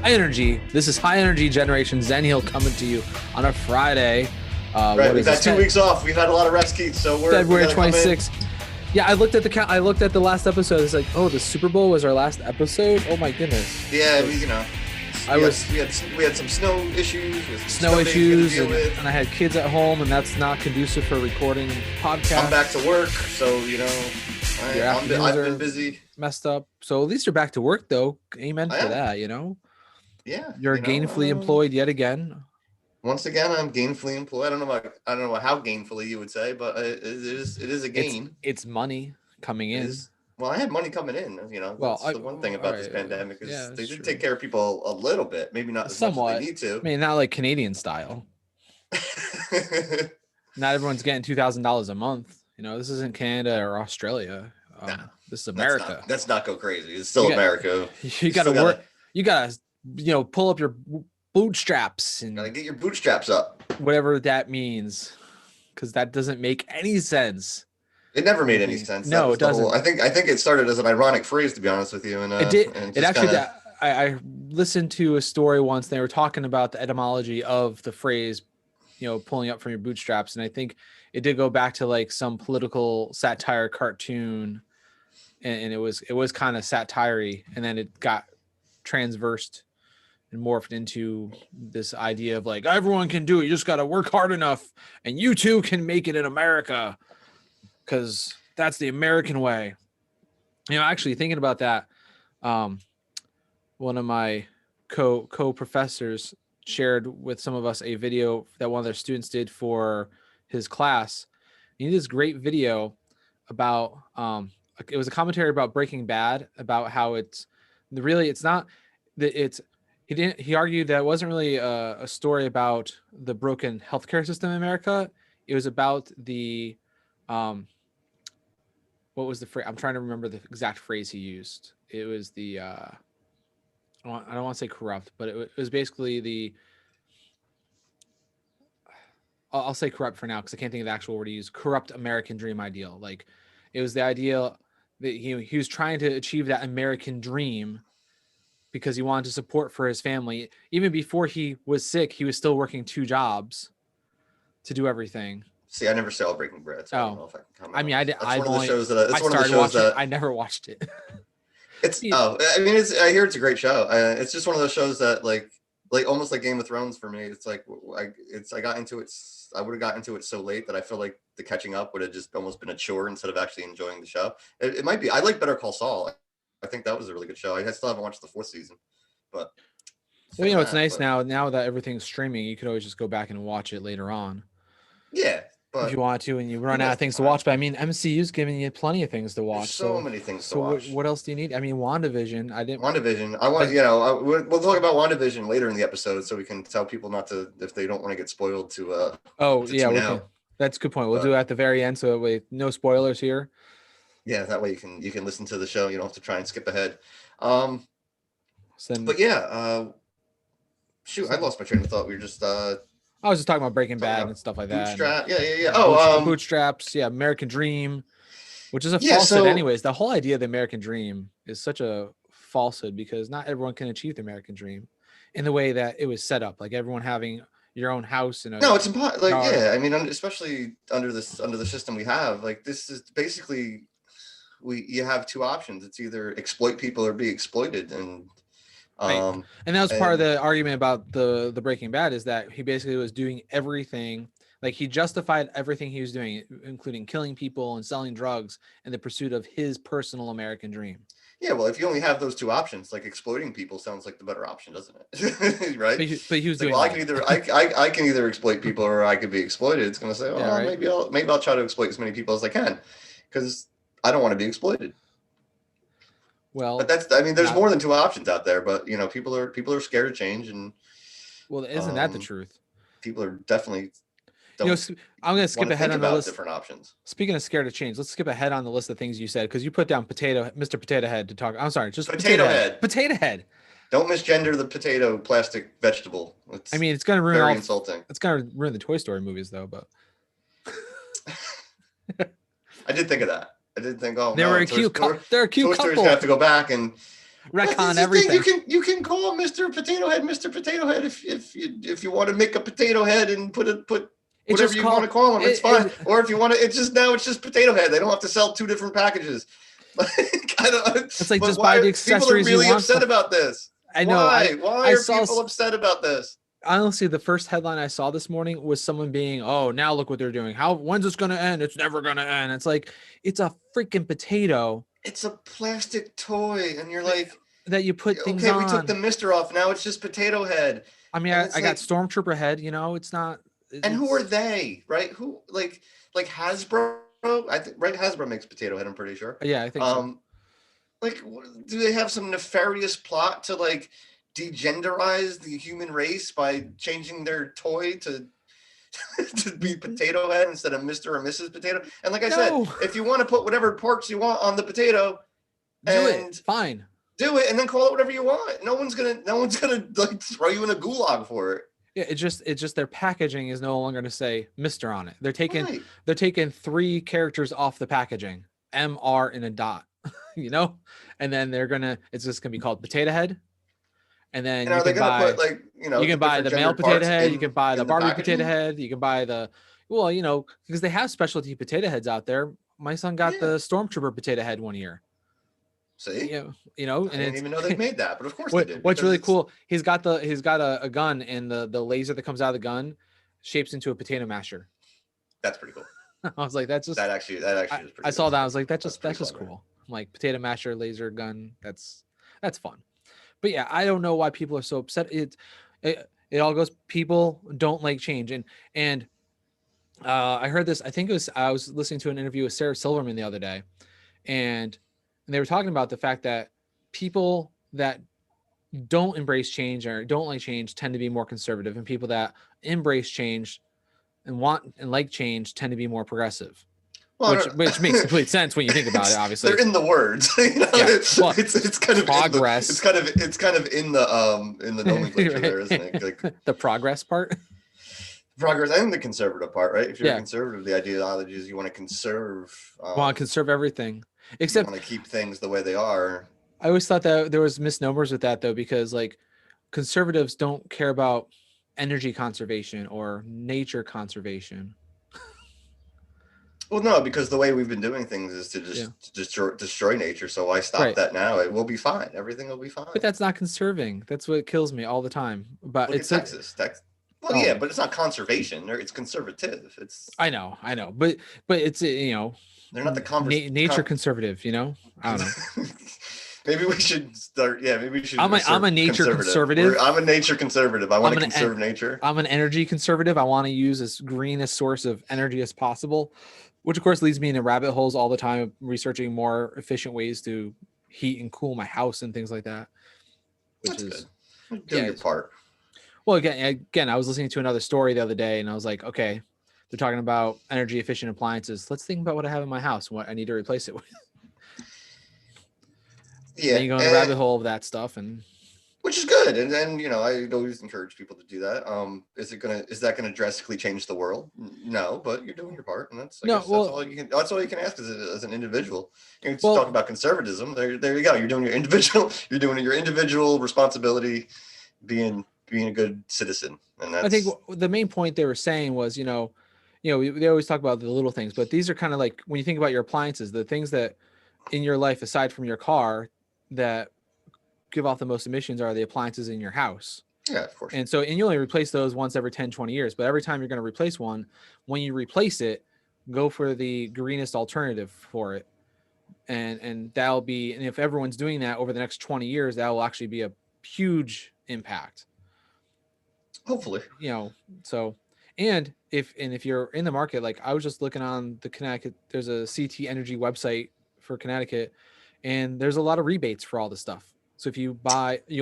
high energy. This is High Energy Generation Zen Hill coming to you on a Friday. Right, we've had 2 weeks off. We've had a lot of rest, Keith. So we're February 26th. Yeah, I looked at the last episode. It's like, oh, the Super Bowl was our last episode. Oh my goodness. Yeah, we had some snow issues. And I had kids at home, and that's not conducive for recording podcasts. I'm back to work, so I've been busy, messed up. So at least you're back to work, though. Amen for that. Yeah, you're gainfully employed yet again. Once again, I'm gainfully employed. I don't know how gainfully you would say, but it is a gain. It's money coming in. Well, I had money coming in. That's the one thing about this pandemic is they did take care of people a little bit, maybe not as much as they need to. I mean, not like Canadian style. Not everyone's getting $2,000 a month. This isn't Canada or Australia. This is America. Let's not go crazy. It's still America. You got to work. You got to pull up your bootstraps and gotta get your bootstraps up, whatever that means, because that doesn't make any sense. It never made any sense. No, it doesn't. I think it started as an ironic phrase, to be honest with you. And it did. It actually. I listened to a story once. They were talking about the etymology of the phrase, pulling up from your bootstraps, and I think it did go back to like some political satire cartoon, and it was kind of satire-y, and then it got transversed and morphed into this idea of like, everyone can do it. You just got to work hard enough, and you too can make it in America, because that's the American way. Actually thinking about that, one of my co-professors shared with some of us a video that one of their students did for his class. He did this great video about, it was a commentary about Breaking Bad, about how he argued that it wasn't really a story about the broken healthcare system in America. It was about the, what was the phrase? I'm trying to remember the exact phrase he used. It was the, I don't want to say corrupt, but it was basically I'll say corrupt for now, because I can't think of the actual word he used. Corrupt American dream ideal. Like, it was the idea that he was trying to achieve that American dream because he wanted to support for his family. Even before he was sick, he was still working 2 jobs to do everything. See, I never saw Breaking Bad, so I don't know if I can comment. I mean, I never watched it. I hear it's a great show. It's just one of those shows that like almost like Game of Thrones for me. It's like I got into it. I would have got into it so late that I feel like the catching up would have just almost been a chore instead of actually enjoying the show. It might be. I like Better Call Saul. I think that was a really good show. I still haven't watched the 4th season, but it's nice now that everything's streaming. You could always just go back and watch it later on. Yeah. But if you want to, and you run out of things to watch. But I mean, MCU's giving you plenty of things to watch. So many things to watch. What else do you need? I mean, WandaVision. WandaVision. We'll talk about WandaVision later in the episode, so we can tell people not to, if they don't want to get spoiled, to. That's a good point. We'll do it at the very end, so that way no spoilers here. Yeah, that way you can listen to the show. You don't have to try and skip ahead. I lost my train of thought. We were just. I was just talking about Breaking Bad and stuff like that. Bootstraps. Yeah, American Dream, which is a falsehood anyways. The whole idea of the American Dream is such a falsehood, because not everyone can achieve the American Dream in the way that it was set up. Like everyone having your own house and it's impossible. I mean, especially under the system we have, like, this is basically you have 2 options. It's either exploit people or be exploited, and right. And that was part of the argument about the Breaking Bad, is that he basically was doing everything, like he justified everything he was doing, including killing people and selling drugs, in the pursuit of his personal American dream. Yeah, well, if you only have those 2 options, like, exploiting people sounds like the better option, doesn't it? Right? But he was doing. Well, I can either exploit people or I could be exploited. It's going to say, maybe I'll try to exploit as many people as I can, because I don't want to be exploited. Well, but there's more than 2 options out there, but people are scared of change, and isn't that the truth? People are definitely. I'm going to skip ahead on the list. Different options. Speaking of scared of change, let's skip ahead on the list of things you said, because you put down Mr. Potato Head to talk. I'm sorry, just Potato Head. Potato Head. Don't misgender the potato plastic vegetable. It's going to ruin very insulting. It's going to ruin the Toy Story movies, though. But I did think of that. I did think, they're a cute couple. Toy Story's gonna have to go back and But retcon this is the thing, everything. you can call him Mr. Potato Head, if you want to make a potato head and put It's whatever just you want to call him, it's fine. it, Or if you want to, it's just Potato Head. They don't have to sell 2 different packages. Like, I don't. it's like But just buy why the people are accessories you really want. upset about this? I know. Why I are saw people upset about this? honestly, the first headline I saw this morning was someone being, "Oh, now look what they're doing. When's this gonna end? It's never gonna end." It's like it's a freaking potato. It's a plastic toy, and you're like, that you put things okay, we took on. the Mister off. Now it's just Potato Head. I mean, And I got Stormtrooper head. It's not. And who are they, right? Who like Hasbro? I think right. Hasbro makes Potato Head. I'm pretty sure. Yeah, I think so. Like, do they have some nefarious plot to like degenderize the human race by changing their toy to be Potato Head instead of Mr. or Mrs. Potato? And like I said, if you want to put whatever parts you want on the potato, fine. Do it, and then call it whatever you want. No one's gonna like throw you in a gulag for it. Yeah, it's just their packaging is no longer going to say Mr. on it. They're taking 3 characters off the packaging, MR and a dot, and then it's just gonna be called Potato Head. And then you can buy put, you can buy the male potato head, you can buy the Barbie potato head, you can buy because they have specialty potato heads out there. My son got the Stormtrooper potato head one year. See, and I didn't even know they made that, but of course they did. What's really cool, he's got a gun, and the laser that comes out of the gun shapes into a potato masher. That's pretty cool. I was like, that actually is pretty I saw that. I was like, that's just cool. I'm like, potato masher, laser gun. That's fun. But yeah, I don't know why people are so upset. It all goes. People don't like change, and I heard this. I think I was listening to an interview with Sarah Silverman the other day, and they were talking about the fact that people that don't embrace change or don't like change tend to be more conservative, and people that embrace change and want and like change tend to be more progressive. Well, which makes complete sense when you think about it. Obviously, they're in the words. It's kind of progress. It's kind of in the nomenclature right. There, isn't it? Like the progress part. Progress and the conservative part, right? If you're a conservative, the ideology is you want to conserve. Want to conserve everything, except you want to keep things the way they are. I always thought that there was misnomers with that though, because like conservatives don't care about energy conservation or nature conservation. Well, no, because the way we've been doing things is to just destroy nature. So why stop that now? It will be fine. Everything will be fine. But that's not conserving. That's what kills me all the time. But it's Texas. Well, yeah, but it's not conservation. It's conservative. I know, but it's they're not the nature conservative. I don't know. Maybe we should start. Yeah, maybe we should. I'm a nature conservative. I'm a nature conservative. I want to conserve nature. I'm an energy conservative. I want to use as green a source of energy as possible, which of course leads me into rabbit holes all the time, researching more efficient ways to heat and cool my house and things like that. Which is good. Do your part. Well, again, I was listening to another story the other day, and I was like, okay, they're talking about energy efficient appliances. Let's think about what I have in my house and what I need to replace it with. Yeah, you go in the rabbit hole of that stuff, and which is good. And then I always encourage people to do that. Is that gonna drastically change the world? No, but you're doing your part, and that's all you can. That's all you can ask as an individual. You can talk about conservatism. There you go. You're doing your individual. You're doing your individual responsibility, being a good citizen. And that's, I think the main point they were saying was, they always talk about the little things, but these are kind of like when you think about your appliances, the things that in your life aside from your car that give off the most emissions are the appliances in your house. Yeah, of course. And you only replace those once every 10, 20 years, but every time you're going to replace one, when you replace it, go for the greenest alternative for it. And that'll be, and if everyone's doing that over the next 20 years, that will actually be a huge impact. Hopefully. So, and if you're in the market, like I was just looking on the Connecticut, there's a CT Energy website for Connecticut, and there's a lot of rebates for all this stuff. So if you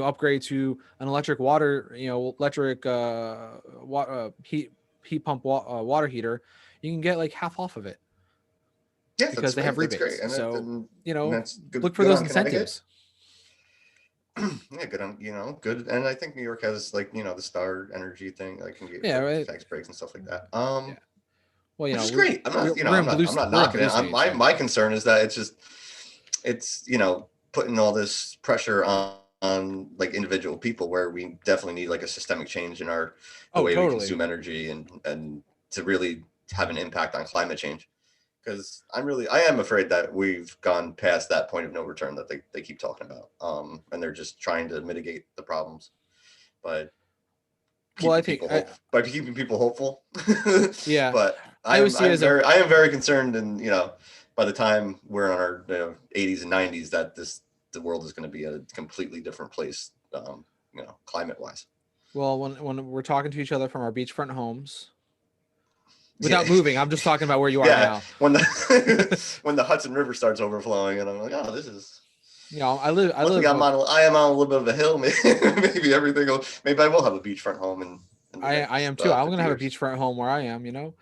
upgrade to an electric water, heat pump water heater, you can get like half off of it. Yeah, because they have rebates. And so look for those incentives. Yeah, good on good. And I think New York has the Star Energy thing. I can get tax breaks and stuff like that. Well, which is great. I'm not knocking it. My concern is that it's putting all this pressure on like individual people, where we definitely need like a systemic change in the way we Totally. consume energy, and to really have an impact on climate change. Because I am afraid that we've gone past that point of no return that they keep talking about. And they're just trying to mitigate the problems by Well, I keeping think people hopeful. yeah, But I always see it as a I am very concerned, and by the time we're in our 80s and 90s, that the world is going to be a completely different place, climate wise. well, when we're talking to each other from our beachfront homes Yeah. without moving. I'm just talking about where you are Yeah, now. when the when the Hudson River starts overflowing, and I'm like, oh, this is. I live I am on a little bit of a hill. Maybe maybe I will have a beachfront home in the I next am too. I'm 50 gonna have a years. beachfront home where I am,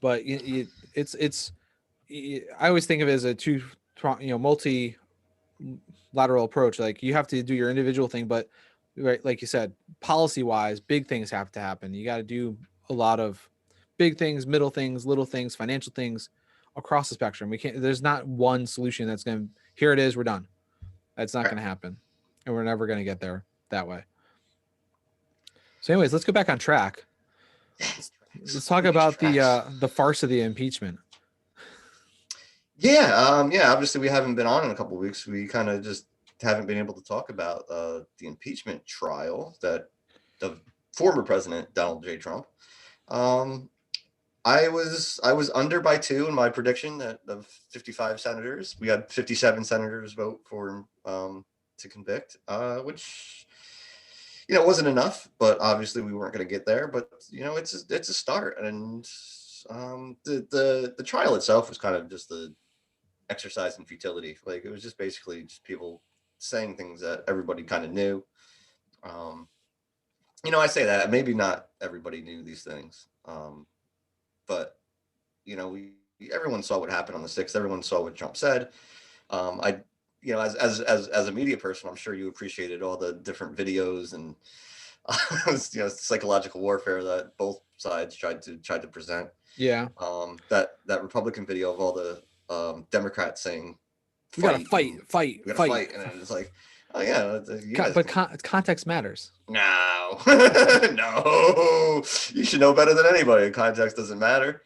but it's I always think of it as a multi lateral approach. Like you have to do your individual thing, but right, like you said, policy wise, big things have to happen. You got to do a lot of big things, middle things, little things, financial things across the spectrum. We can't. There's not one solution that's going to. Here it is. We're done. That's not Right. going to happen, and we're never going to get there that way. So, anyways, let's go back on track. Let's talk about the farce of the impeachment. Yeah. Obviously, we haven't been on in a couple of weeks. We kind of just haven't been able to talk about the impeachment trial that of former President Donald J. Trump. Um, I was under by 2 in my prediction that of 55 senators. We had 57 senators vote for to convict, which wasn't enough, but obviously we weren't going to get there. But it's a start, and the trial itself was kind of just the exercise in futility. Like, it was just basically just people saying things that everybody kind of knew. Um, I say that maybe not everybody knew these things, but everyone saw what happened on the 6th. Everyone saw what Trump said. I, as a media person, I'm sure you appreciated all the different videos and psychological warfare that both sides tried to present. Yeah, that Republican video of all the Democrats saying, we got to fight. we gotta fight, and it's like, oh yeah, you guys Context matters. no, no, you should know better than anybody. Context doesn't matter.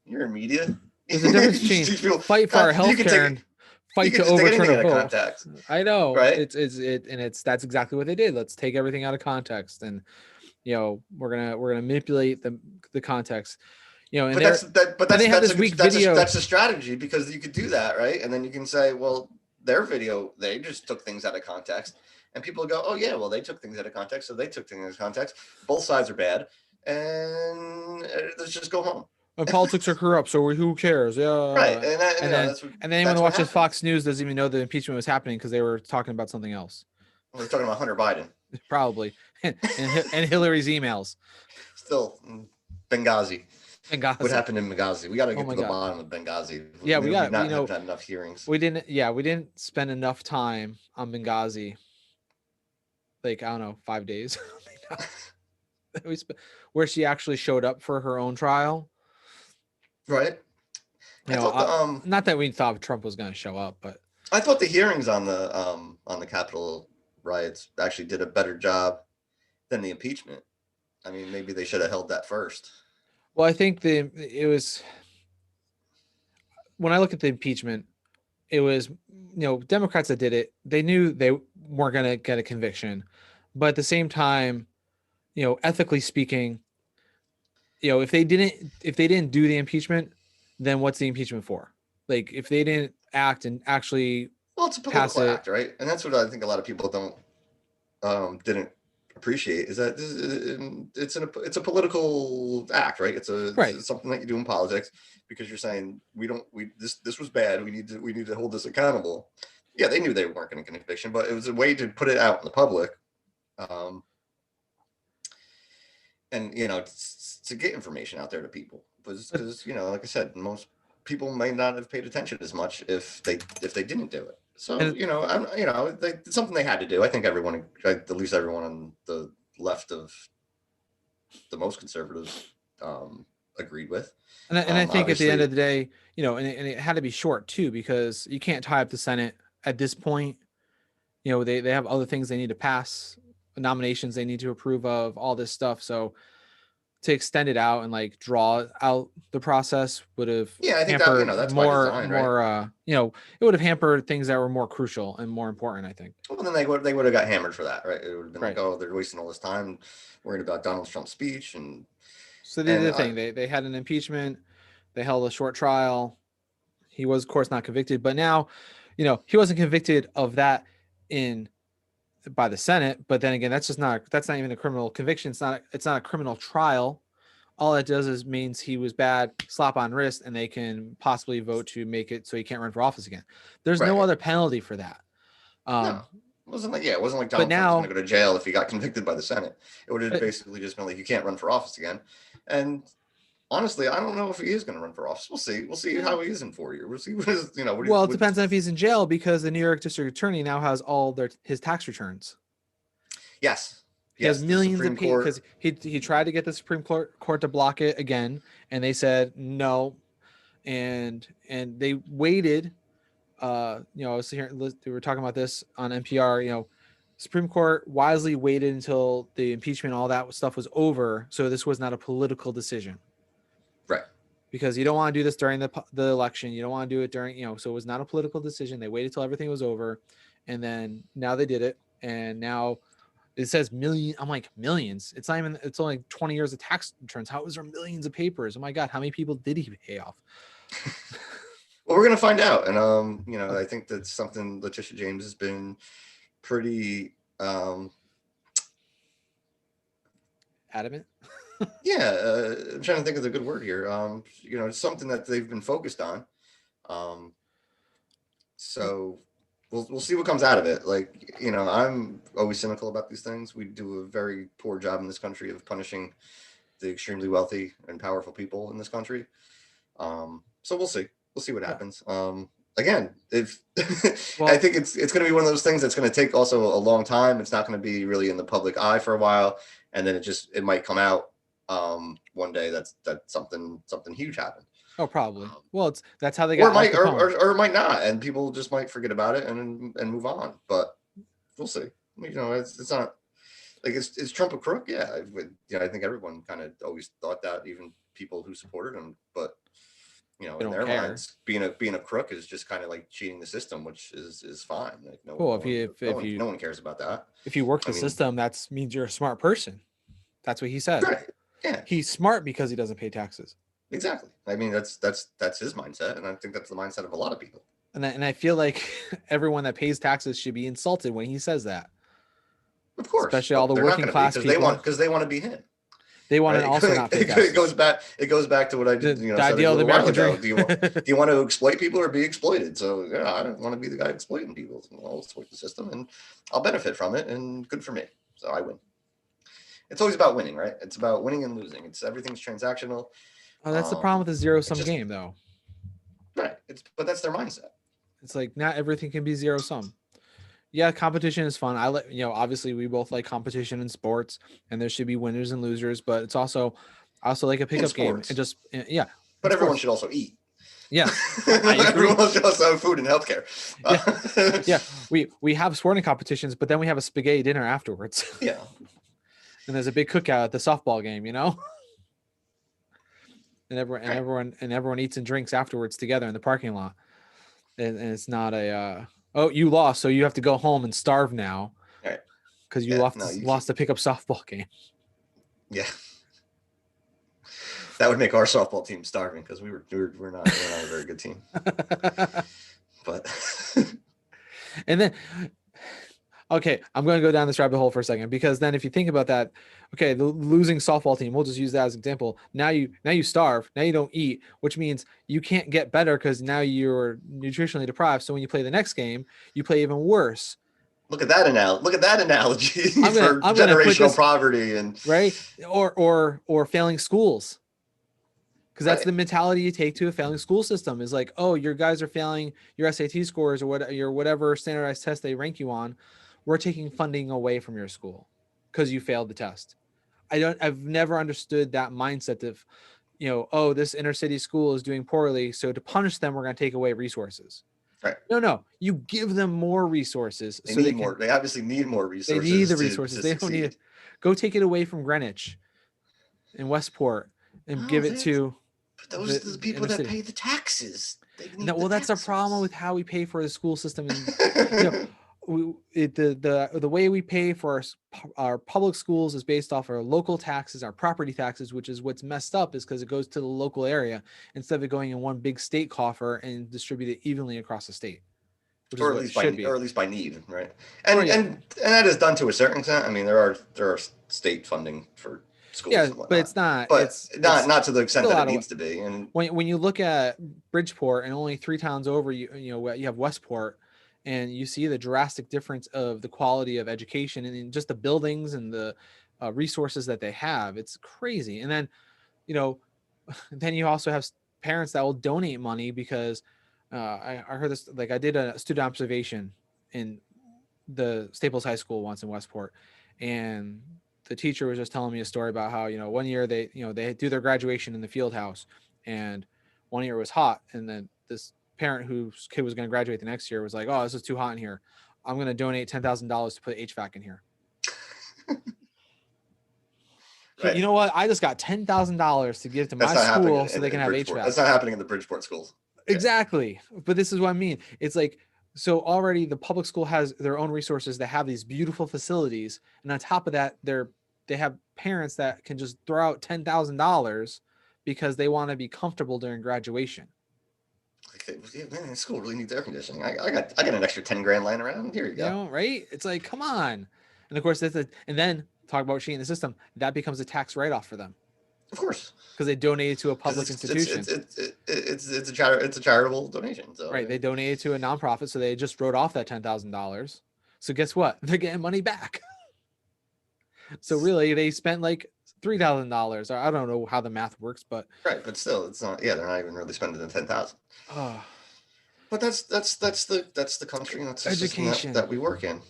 You're in media. There's a difference between fight for our health care and fight to overturn a vote. I know, right? That's exactly what they did. Let's take everything out of context, and we're gonna manipulate the context. And that's a strategy, because you could do that, right? And then you can say, well, their video, they just took things out of context, and people go, oh yeah, well, they took things out of context, so they took things out of context. Both sides are bad, and let's just go home. And politics are corrupt, so who cares? Yeah, right. And then anyone who watches Fox News doesn't even know the impeachment was happening because they were talking about something else. We're talking about Hunter Biden, probably, and Hillary's emails. Still, Benghazi. What happened in Benghazi? We got to get to the bottom of Benghazi. Yeah, we got not had enough hearings. We didn't spend enough time on Benghazi. Like, I don't know, 5 days. Where she actually showed up for her own trial. Right. Not that we thought Trump was going to show up, but I thought the hearings on the Capitol riots actually did a better job than the impeachment. I mean, maybe they should have held that first. Well, I think it was, when I look at the impeachment, it was, Democrats that did it. They knew they weren't going to get a conviction, but at the same time, ethically speaking, if they didn't do the impeachment, then what's the impeachment for? Like, if they didn't act and actually, well, it's a political act, right? And that's what I think a lot of people didn't appreciate, is that it's a political act, right? It's something that you do in politics, because you're saying this was bad. We need to hold this accountable. Yeah, they knew they weren't going to get a conviction, but it was a way to put it out in the public, and to get information out there to people. Because like I said, most people may not have paid attention as much if they didn't do it. So it's something they had to do. I think everyone, at least everyone on the left of the most conservatives, agreed with. And I think at the end of the day, and it had to be short too, because you can't tie up the Senate at this point, they have other things they need to pass, nominations they need to approve of, all this stuff. So to extend it out and like draw out the process would have Yeah, I think that hampered that's by design, right? it would have hampered things that were more crucial and more important, I think. Well, then they would have got hammered for that, right? It would have been like, Right. oh, they're wasting all this time worried about Donald Trump's speech, So they did and the thing. They had an impeachment. They held a short trial. He was, of course, not convicted, but now, he wasn't convicted of that in by the Senate. But then again, that's not even a criminal conviction. It's not a criminal trial. All it does is means he was bad, slap on wrist, and they can possibly vote to make it so he can't run for office again. There's no right. other penalty for that. No, it wasn't like Donald Trump was now, going to go to jail if he got convicted by the Senate. It would have basically just been like, you can't run for office again. And honestly, I don't know if he is going to run for office. We'll see. We'll see how he is in 4 years. We'll see what his, well, it depends on if he's in jail, because the New York District Attorney now has all his tax returns. Yes. He has millions of people, because he tried to get the Supreme Court to block it again, and they said no, and they waited. I was hearing, we were talking about this on NPR. Supreme Court wisely waited until the impeachment, all that stuff was over, so this was not a political decision. Right. Because you don't want to do this during the election. You don't want to do it during, so it was not a political decision. They waited till everything was over, and then now they did it, and now it says million. I'm like, millions. It's not even. It's only 20 years of tax returns. How is there millions of papers? Oh my God, how many people did he pay off? Well, we're gonna find out, and I think that's something Letitia James has been pretty adamant. Yeah, I'm trying to think of the good word here. It's something that they've been focused on. So we'll see what comes out of it. Like, I'm always cynical about these things. We do a very poor job in this country of punishing the extremely wealthy and powerful people in this country. So we'll see. We'll see what happens. Again, if I think it's going to be one of those things that's going to take also a long time. It's not going to be really in the public eye for a while, and then it might come out one day that something huge happened. Oh, probably. Well, that's how they got. Or it might not, and people just might forget about it and move on. But we'll see. It's not like is Trump a crook? Yeah, I think everyone kind of always thought that, even people who supported him. But in their minds, being a crook is just kind of like cheating the system, which is fine. Like no one cares about that. If you work the system, that means you're a smart person. That's what he said. Right. Yeah. He's smart because he doesn't pay taxes. Exactly. I mean, that's his mindset, and I think that's the mindset of a lot of people. And I feel like everyone that pays taxes should be insulted when he says that. Of course, especially all the working class people, because they want to be him. They want to also not pay taxes. It goes back to what I did. The idea of the American dream. Do you want to exploit people or be exploited? So yeah, I don't want to be the guy exploiting people. I'll exploit the system, and I'll benefit from it, and good for me. So I win. It's always about winning, right? It's about winning and losing. Everything's transactional. Oh, that's the problem with the zero-sum game, though. Right. But that's their mindset. It's like not everything can be zero-sum. Yeah, competition is fun. Obviously we both like competition in sports, and there should be winners and losers, but it's also like a pickup game. And just But everyone should also eat. Yeah, everyone should also have food and healthcare. Yeah, we have sporting competitions, but then we have a spaghetti dinner afterwards. Yeah. And there's a big cookout at the softball game, and everyone eats and drinks afterwards together in the parking lot, and it's not you lost, so you have to go home and starve now, right? Because you lost the pickup softball game. Yeah, that would make our softball team starving, because we're not a very good team. But and then. Okay, I'm going to go down this rabbit hole for a second, because then if you think about that, okay, the losing softball team, we'll just use that as an example. Now you starve, now you don't eat, which means you can't get better because now you're nutritionally deprived. So when you play the next game, you play even worse. Look at that analogy for generational poverty and right, or failing schools. Because that's the mentality you take to a failing school system, is like, oh, your guys are failing your SAT scores or whatever standardized test they rank you on. We're taking funding away from your school because you failed the test. I've never understood that mindset of, oh, this inner city school is doing poorly, so to punish them, we're going to take away resources. Right. No, you give them more resources They so need they more. can. They obviously need more They need resources the to resources. They don't need succeed. it. Go take it away from Greenwich and Westport and No, give it to but those are the the people inner that city. pay the taxes. They And that, need the well, that's a problem taxes. with how we pay for the school system, and you know, the way we pay for our public schools is based off our local taxes, our property taxes, which is what's messed up, is because it goes to the local area instead of it going in one big state coffer and distributed evenly across the state, which is Or at what least should be. by need, right? Or And yeah, that is done to a certain extent. I mean, there are state funding for schools yeah, and but whatnot, it's not. but It's not to the extent still that it out of needs to be. And when you look at Bridgeport and only 3 towns over, you have Westport, and you see the drastic difference of the quality of education and in just the buildings and the resources that they have. It's crazy. And then you know, then you also have parents that will donate money because I heard this, like I did a student observation in the Staples High School once in Westport, and the teacher was just telling me a story about how one year they do their graduation in the field house, and one year it was hot, and then this parent whose kid was going to graduate the next year was like, "Oh, this is too hot in here. I'm going to donate $10,000 to put HVAC in here." right, You know what? I just got $10,000 to give to that's my not happening school so they can in have Bridgeport. HVAC. That's not happening in the Bridgeport schools. Yeah. Exactly. But this is what I mean. It's like, so already the public school has their own resources. They have these beautiful facilities. And on top of that, they have parents that can just throw out $10,000 because they want to be comfortable during graduation. Like, yeah, man, school really needs air conditioning. I got an extra 10 grand lying around. Here you go. Right? It's like, come on. And of course, and then talk about cheating the system. That becomes a tax write-off for them Of course, because they donated to a because public institution. it's a charitable donation. So Right. They donated to a nonprofit. So they just wrote off that $10,000. So guess what? They're getting money back. So really, they spent like $3,000. I don't know how the math works, but right, but still, it's not. Yeah, they're not even really spending the 10,000. uh, But that's the country and that's the system education. that we work in.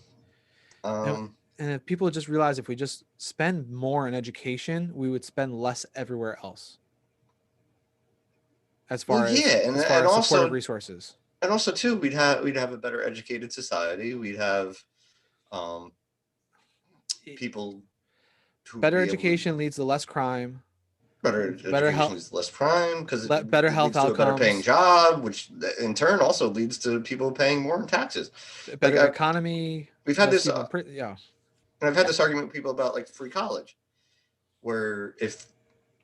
And if people just realize if we just spend more in education, we would spend less everywhere else. As far Well, yeah, as supportive also resources. and also too, we'd have a better educated society. We'd have um, people who Better education leads to less crime. better Better education health, leads to less crime because better it health leads to a better paying outcomes, job, which in turn also leads to people paying more in taxes. better Like economy, we've had less this, people in prison. Yeah. and I've had this argument with people about like free college, where if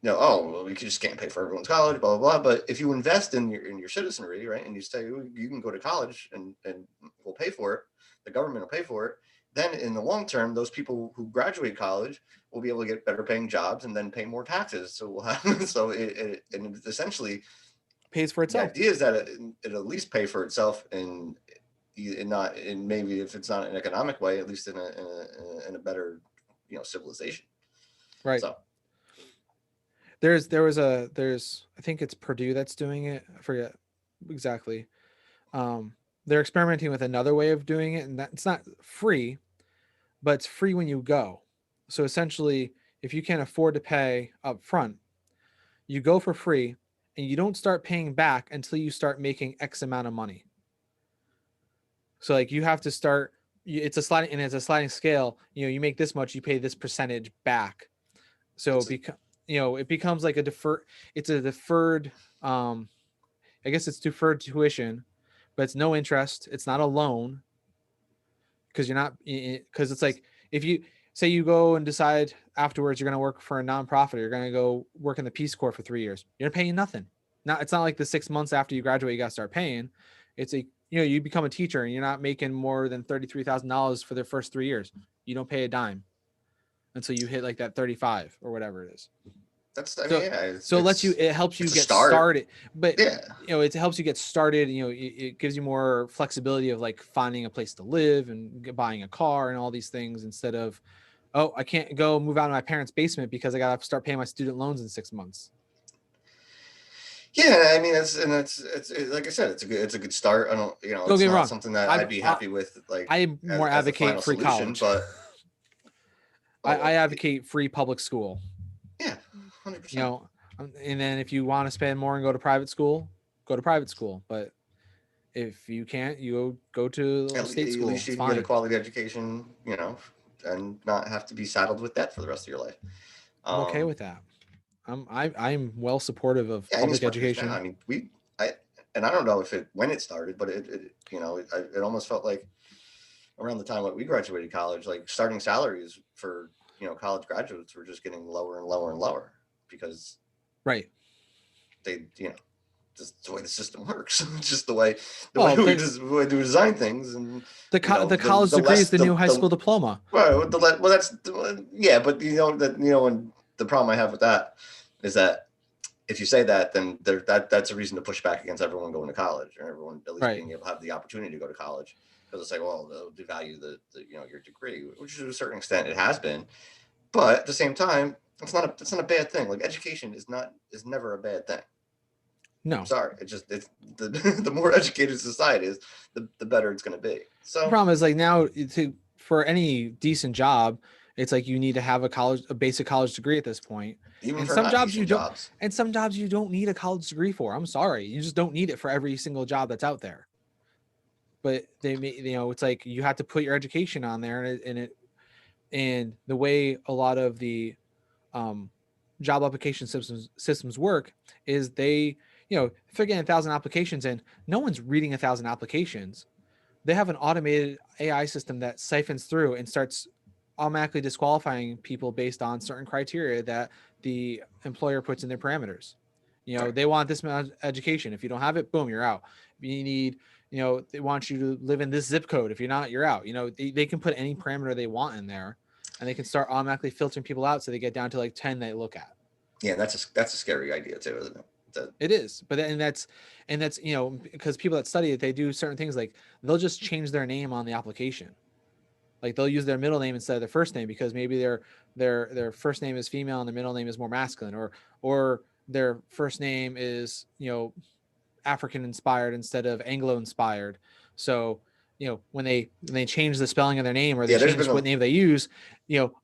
oh, well, we just can't pay for everyone's college, blah blah blah. But if you invest in your citizenry, right, and you say you can go to college and we'll pay for it, the government will pay for it. Then in the long term, those people who graduate college will be able to get better paying jobs and then pay more taxes. So we'll have and essentially Pays for the itself. idea is that it at least pay for itself and not in maybe if it's not an economic way, at least in a better civilization. Right. So There's I think it's Purdue that's doing it. I forget exactly. They're experimenting with another way of doing it, and that it's not free, but it's free when you go. So essentially, if you can't afford to pay up front, you go for free and you don't start paying back until you start making X amount of money. So like you have to start, it's a sliding scale. You make this much, you pay this percentage back. So it becomes like it's a deferred, I guess it's deferred tuition, but it's no interest. It's not a loan because it's like if you say you go and decide afterwards you're going to work for a nonprofit, or you're going to go work in the Peace Corps for 3 years, you're paying nothing. It's not like the 6 months after you graduate you got to start paying. It's you become a teacher and you're not making more than $33,000 for the first 3 years. You don't pay a dime until you hit like that 35 or whatever it is. It helps you get started, but yeah, it helps you get started. It gives you more flexibility of like finding a place to live and buying a car and all these things instead of, oh, I can't go move out of my parents' basement because I got to start paying my student loans in 6 months. Yeah, I mean, it's like I said, it's a good start. I don't, it's not something that I'd be happy with. Like I more advocate free college, but I advocate free public school. Yeah, 100%. And then if you want to spend more and go to private school, go to private school. But If you can't, you go to At, a state at school. least It's you can get a fine. quality education, and not have to be saddled with debt for the rest of your life. I'm okay Um, with that. I'm well supportive of yeah, any public sport to extent. education. I mean, I, and I don't know if when it started, but it almost felt like around the time that we graduated college, like starting salaries for college graduates were just getting lower and lower and lower because Right. they just the way the system works. It's just the way Well, we design things, and the college the degree is less the new high the school diploma. well, that's yeah, but and the problem I have with that is that if you say that, then that's a reason to push back against everyone going to college, or everyone at least Right. being able to have the opportunity to go to college, because it's like, well, they'll devalue the your degree, which to a certain extent it has been, but at the same time, it's not a bad thing. Like education is never a bad thing. I'm No. sorry. It's the the more educated society is, the better it's going to be. The So problem is like now for any decent job, it's like you need to have a basic college degree at this point. even And for some not jobs you decent don't jobs, and some jobs you don't need a college degree for. I'm sorry. You just don't need it for every single job that's out there. But it's like you have to put your education on there, and the way a lot of the um, job application systems work is if they're getting 1,000 applications in, no one's reading 1,000 applications. They have an automated AI system that siphons through and starts automatically disqualifying people based on certain criteria that the employer puts in their parameters. right? They want this amount of education. If you don't have it, boom, you're out. You need, they want you to live in this zip code. If you're not, you're out. They can put any parameter they want in there, and they can start automatically filtering people out so they get down to like 10 they look at. Yeah, that's a scary idea too, isn't it? It is, but and that's because people that study it, they do certain things like they'll just change their name on the application. Like they'll use their middle name instead of their first name because maybe their first name is female and their middle name is more masculine, or their first name is African inspired instead of Anglo inspired. So when they change the spelling of their name or they Yeah, there's change been a what name they use,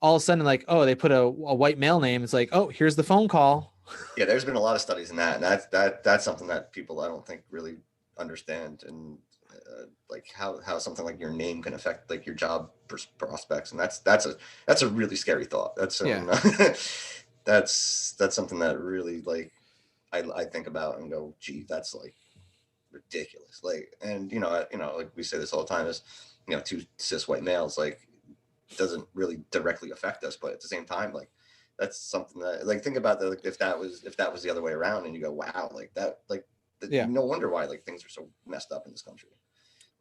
all of a sudden like, oh, they put a white male name. It's like, oh, here's the phone call. yeah, there's been a lot of studies in that, and that's something that people I don't think really understand, and like how something like your name can affect like your job prospects, and that's a really scary thought. Yeah. That's something that really like I think about and go, gee, that's like ridiculous. Like, and like we say this all the time is, two cis white males, like, doesn't really directly affect us, but at the same time, like, that's something that, like, think about that. Like, if that was the other way around, and you go, wow, like that, like, Yeah. no wonder why like things are so messed up in this country.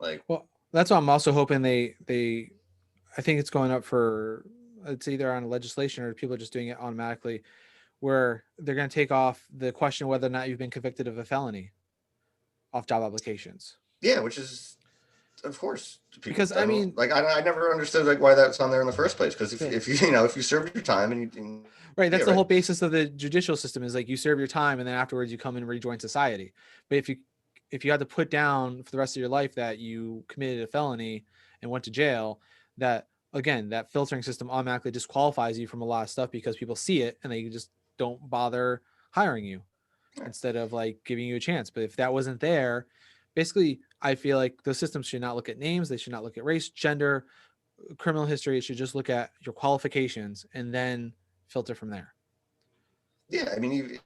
Like, Well, that's why I'm also hoping they I think it's going up for it's either on legislation or people are just doing it automatically where they're going to take off the question whether or not you've been convicted of a felony off job applications. yeah, which is, of course, people Because I don't mean, like. I never understood like why that's on there in the first place. Because yeah, if you served your time and right, yeah, that's the right, whole basis of the judicial system is like you serve your time and then afterwards you come and rejoin society. But if you had to put down for the rest of your life that you committed a felony and went to jail, that again, that filtering system automatically disqualifies you from a lot of stuff because people see it and they just don't bother hiring you right. instead of like giving you a chance. But if that wasn't there, basically, I feel like the systems should not look at names. They should not look at race, gender, criminal history. It should just look at your qualifications and then filter from there. Yeah, I mean,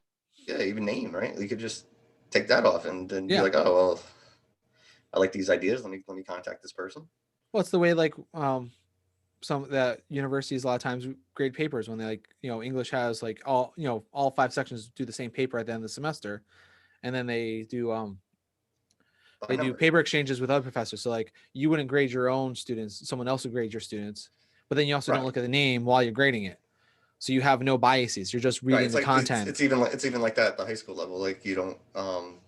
even name, right? You could just take that off and then be Yeah. like, oh well, I like these ideas. Let me contact this person. Well, it's the way like some that universities a lot of times grade papers when they like English has like all 5 sections do the same paper at the end of the semester, and then I they do never. paper exchanges with other professors. So like you wouldn't grade your own students, someone else would grade your students, but then you also don't Right. look at the name while you're grading it. So you have no biases. You're just Right. reading It's the like content. it's even like that at the high school level. Like you don't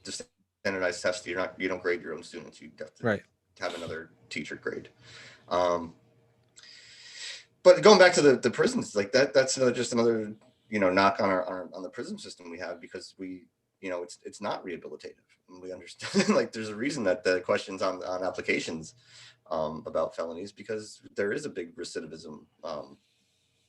just standardized test. You don't grade your own students. You have to Right. have another teacher grade. Um, but going back to the prisons, like that's just another knock on our on the prison system we have, because we it's not rehabilitative, and we understand like there's a reason that the questions on applications about felonies, because there is a big recidivism Mm-hmm.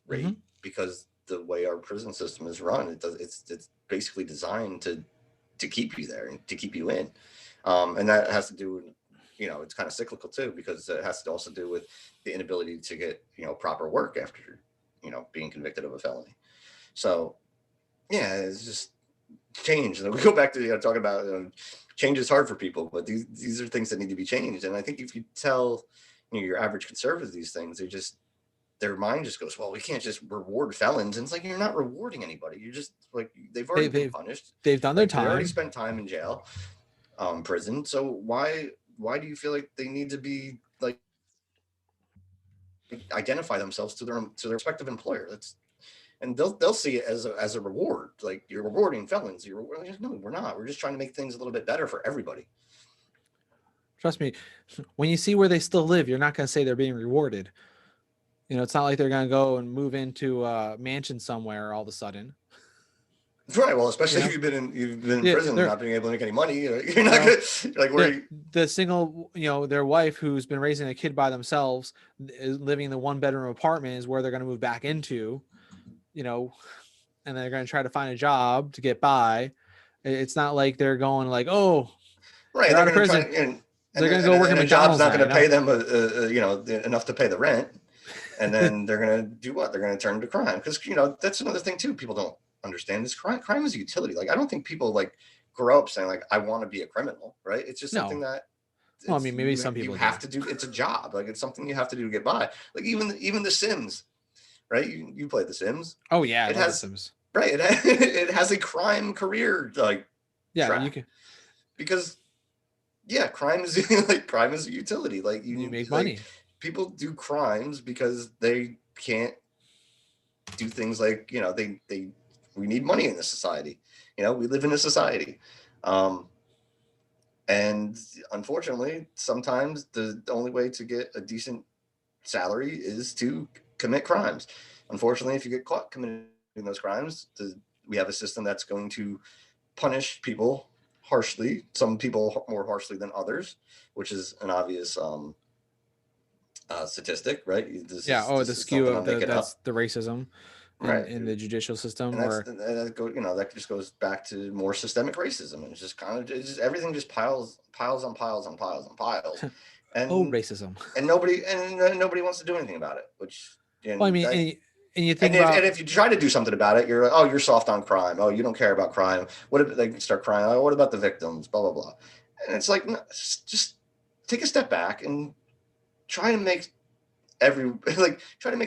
rate, because the way our prison system is run, it's basically designed to keep you there and to keep you in. And that has to do with, it's kind of cyclical too, because it has to also do with the inability to get, proper work after, being convicted of a felony. So yeah, it's just change. And we go back to talking about change is hard for people, but these are things that need to be changed. And I think if you tell your average conservative these things, their mind just goes, well, we can't just reward felons. And it's like, you're not rewarding anybody. You're just like, they've already been punished. They've done their time. They already spent time in jail, prison. So why do you feel like they need to be like identify themselves to their respective employer? And they'll see it as a reward. Like, you're rewarding felons. No, we're not. We're just trying to make things a little bit better for everybody. Trust me, when you see where they still live, you're not going to say they're being rewarded. It's not like they're going to go and move into a mansion somewhere all of a sudden. Right. Well, especially if you've been in prison and not being able to make any money, you're not gonna, like, where the single, their wife who's been raising a kid by themselves, is living in the 1-bedroom apartment, is where they're going to move back into, and they're going to try to find a job to get by. It's not like they're going like, oh, right, they're out of prison. They're going to go work at McDonald's. Job's not going to pay them, enough to pay the rent. And then they're going to do what? They're going to turn to crime. Because, that's another thing too. People don't understand this. Crime is a utility. Like, I don't think people like grow up saying like, I want to be a criminal, right? It's just something that, well, I mean, maybe some people have to do. It's a job. Like, it's something you have to do to get by. Like, even The Sims, right? You played The Sims. Oh yeah, it has The Sims. Right. It has a crime career, like, yeah, you can, because crime is a utility. Like, you make money. People do crimes because they can't do things like, we need money in this society. We live in a society. And unfortunately, sometimes the only way to get a decent salary is to commit crimes. Unfortunately, if you get caught committing those crimes, we have a system that's going to punish people harshly, some people more harshly than others, which is an obvious statistic, right? The skew of that's the racism in the judicial system, that just goes back to more systemic racism, and it's just everything just piles on piles on piles on piles, and racism, and nobody wants to do anything about it. Which, well, I mean, and you think and if you try to do something about it, you're like, oh, you're soft on crime. Oh, you don't care about crime. What if they start crying? Oh, what about the victims? Blah blah blah. And it's like, no, just take a step back and try to make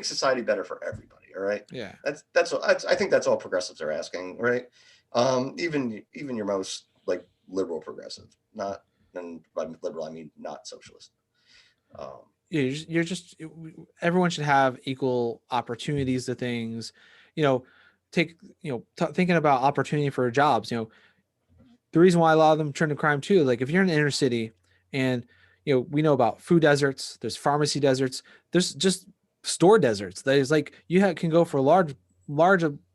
society better for everybody. All right. Yeah. I think that's all progressives are asking, right? Even your most like liberal progressive, not, and by liberal I mean not socialist. You're just everyone should have equal opportunities to things, thinking about opportunity for jobs. The reason why a lot of them turn to crime too, like if you're in the inner city and we know about food deserts, there's pharmacy deserts, there's just store deserts. There's like can go for large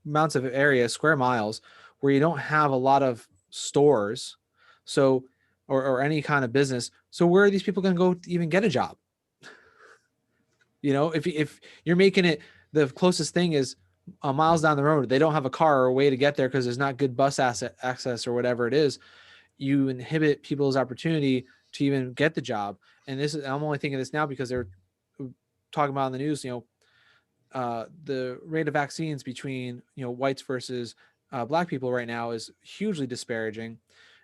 amounts of area, square miles, where you don't have a lot of stores, so or any kind of business. So where are these people going to go to even get a job? If you're making it, the closest thing is miles down the road, they don't have a car or a way to get there because there's not good bus access or whatever it is. You inhibit people's opportunity to even get the job. And I'm only thinking this now because they're talking about in the news, the rate of vaccines between, whites versus black people right now is hugely disparaging.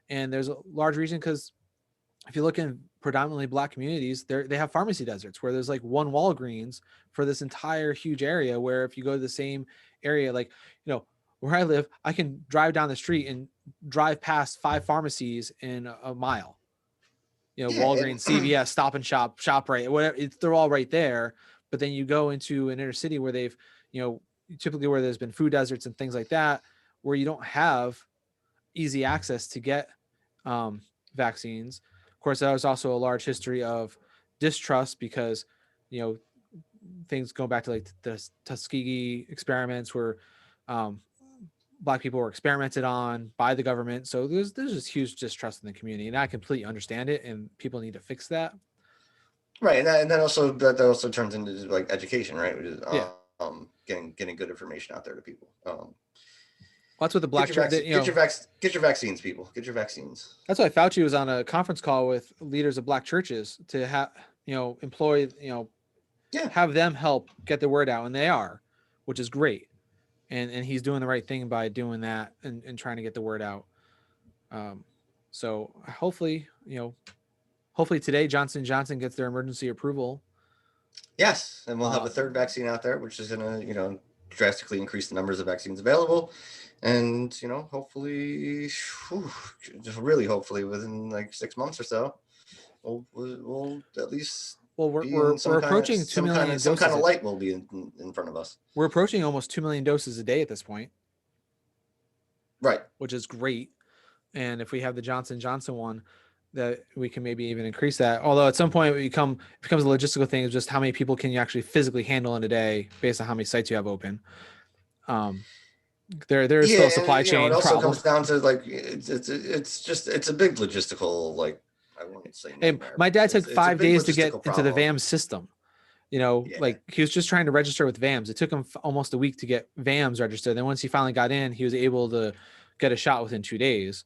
And there's a large reason because if you look in predominantly black communities, they have pharmacy deserts where there's like one Walgreens for this entire huge area, where if you go to the same area, like, where I live, I can drive down the street and drive past 5 pharmacies in a mile. Walgreens, CVS, Stop and Shop, ShopRite, whatever, they're all right there. But then you go into an inner city where they've, typically where there's been food deserts and things like that, where you don't have easy access to get vaccines. Of course, there was also a large history of distrust because, things go back to like the Tuskegee experiments where black people were experimented on by the government. So there's just huge distrust in the community, and I completely understand it, and people need to fix that. Right. And that also turns into like education, right? Which is, getting good information out there to people. Well, that's what the black church, you know, get your vaccines, people. Get your vaccines. that's why Fauci was on a conference call with leaders of black churches to have, you know, employ, you know, Yeah. have them help get the word out, and they are, which is great. And he's doing the right thing by doing that and trying to get the word out. So hopefully, you know, hopefully today Johnson gets their emergency approval. Yes, and we'll have a third vaccine out there, which is going to, you know, drastically increase the numbers of vaccines available, and you know, hopefully, just really hopefully within like 6 months or so, we'll at least Well, be in we're approaching 2 million doses. Some kind of light will be in front of us. We're approaching almost 2 million doses a day at this point, right? Which is great. And if we have the Johnson one, that we can maybe even increase that. Although at some point it becomes a logistical thing of just how many people can you actually physically handle in a day based on how many sites you have open. There is still a supply chain it also problem. comes down to like it's a big logistical, like, I won't say nightmare. My dad took 5 days to get into the problem. VAMS system. You know, like he was just trying to register with VAMS. It took him almost a week to get VAMS registered. Then once he finally got in, he was able to get a shot within 2 days.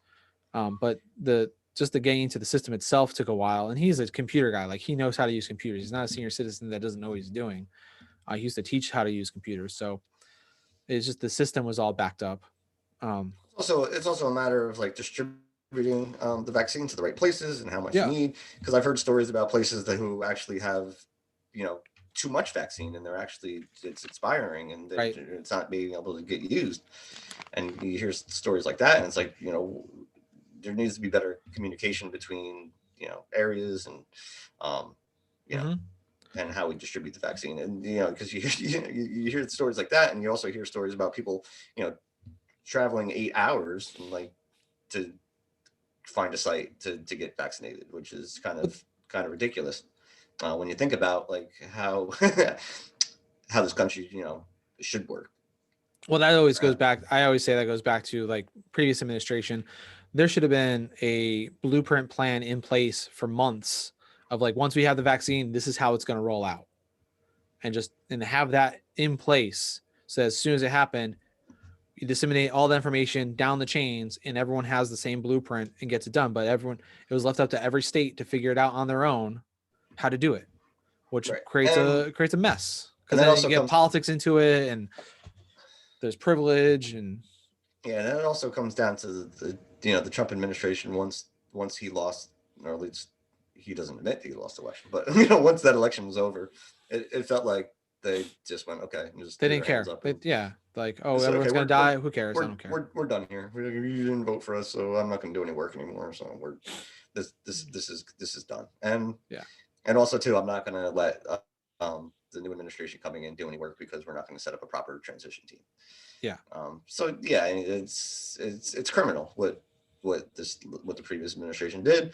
But the getting into the system itself took a while. And he's a computer guy. Like he knows how to use computers. He's not a senior citizen that doesn't know what he's doing. He used to teach how to use computers. So it's just the system was all backed up. It's also a matter of like distributing the vaccine to the right places and how much you need. Because I've heard stories about places who actually have, you know, too much vaccine and it's expiring and it's not being able to get used. And you hear stories like that, and it's like, you know, there needs to be better communication between, you know, areas and you know, and how we distribute the vaccine. And you know, because you hear stories like that, and you also hear stories about people, you know, traveling 8 hours and like to find a site to get vaccinated, which is kind of ridiculous when you think about like how how this country, you know, should work. Well, that always goes back. I always say that goes back to like previous administration. There should have been a blueprint plan in place for months of like, once we have the vaccine, this is how it's going to roll out, and have that in place. So as soon as it happened, you disseminate all the information down the chains and everyone has the same blueprint and gets it done. But it was left up to every state to figure it out on their own how to do it, which creates a mess, because then you get politics into it and there's privilege. And and then it also comes down to the you know, the Trump administration, once he lost, or at least he doesn't admit he lost the election, but you know, once that election was over, it felt like they just went, okay, and just they didn't care. Like, oh, everyone's gonna die, who cares? I don't care. We're done here. You didn't vote for us, so I'm not gonna do any work anymore. So this is done. And also too, I'm not gonna let the new administration coming in do any work, because we're not going to set up a proper transition team. So yeah, it's criminal what the previous administration did,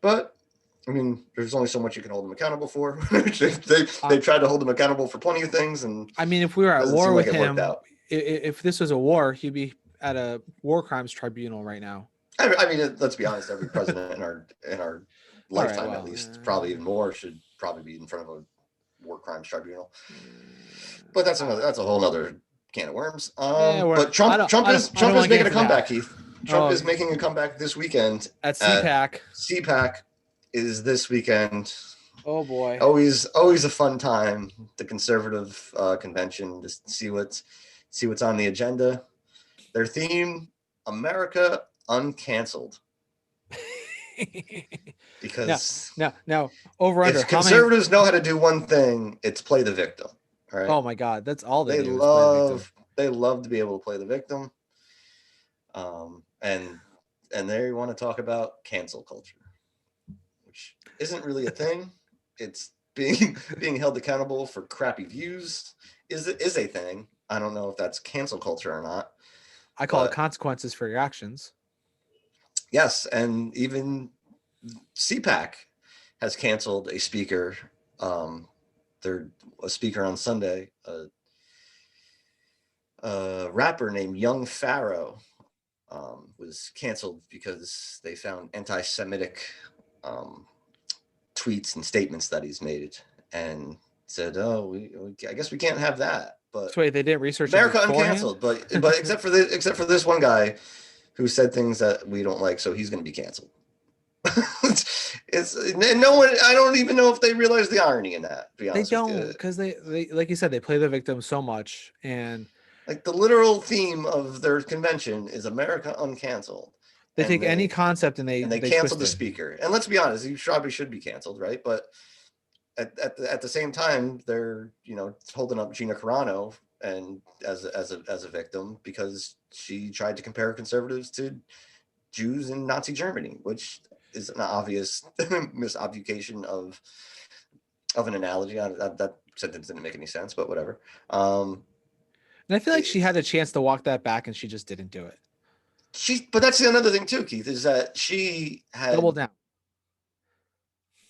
but I mean, there's only so much you can hold them accountable for. they tried to hold them accountable for plenty of things, and I mean, if we were at war with him, if this was a war, he'd be at a war crimes tribunal right now. I mean, let's be honest. Every president in our lifetime, at least, probably even more, should probably be in front of a war crimes tribunal. But that's a whole other can of worms. But Trump is making a comeback, Keith. Trump is making a comeback this weekend at CPAC. CPAC is this weekend. Oh boy! Always a fun time. The conservative convention, to see what's on the agenda. Their theme: America Uncanceled. Because now over under. If conservatives know how to do one thing, it's play the victim. All right. Oh my God, that's all they do. They love to be able to play the victim. And there you want to talk about cancel culture, which isn't really a thing. It's being held accountable for crappy views is a thing. I don't know if that's cancel culture or not. I call it consequences for your actions. Yes, and even CPAC has canceled a speaker. They're a speaker on Sunday, a rapper named Young Pharaoh, was canceled because they found anti-Semitic tweets and statements that he's made, and said, "Oh, I guess we can't have that." But So wait, they didn't research it America beforehand? uncanceled. But except for this one guy who said things that we don't like, so he's going to be canceled. It's no one. I don't even know if they realize the irony in that. To be They honest with don't, you, because they like you said, they play the victim so much, and like the literal theme of their convention is America uncanceled, they take any concept and and they they canceled twist the it. speaker. And let's be honest, he probably should be canceled, right? But at the same time, they're holding up Gina Carano and as a victim because she tried to compare conservatives to Jews in Nazi Germany, which is an obvious misobfuscation of an analogy. That sentence didn't make any sense, but whatever. And I feel like she It's, had a chance to walk that back, and she just didn't do it. but that's another thing too, Keith, is that she Double had down.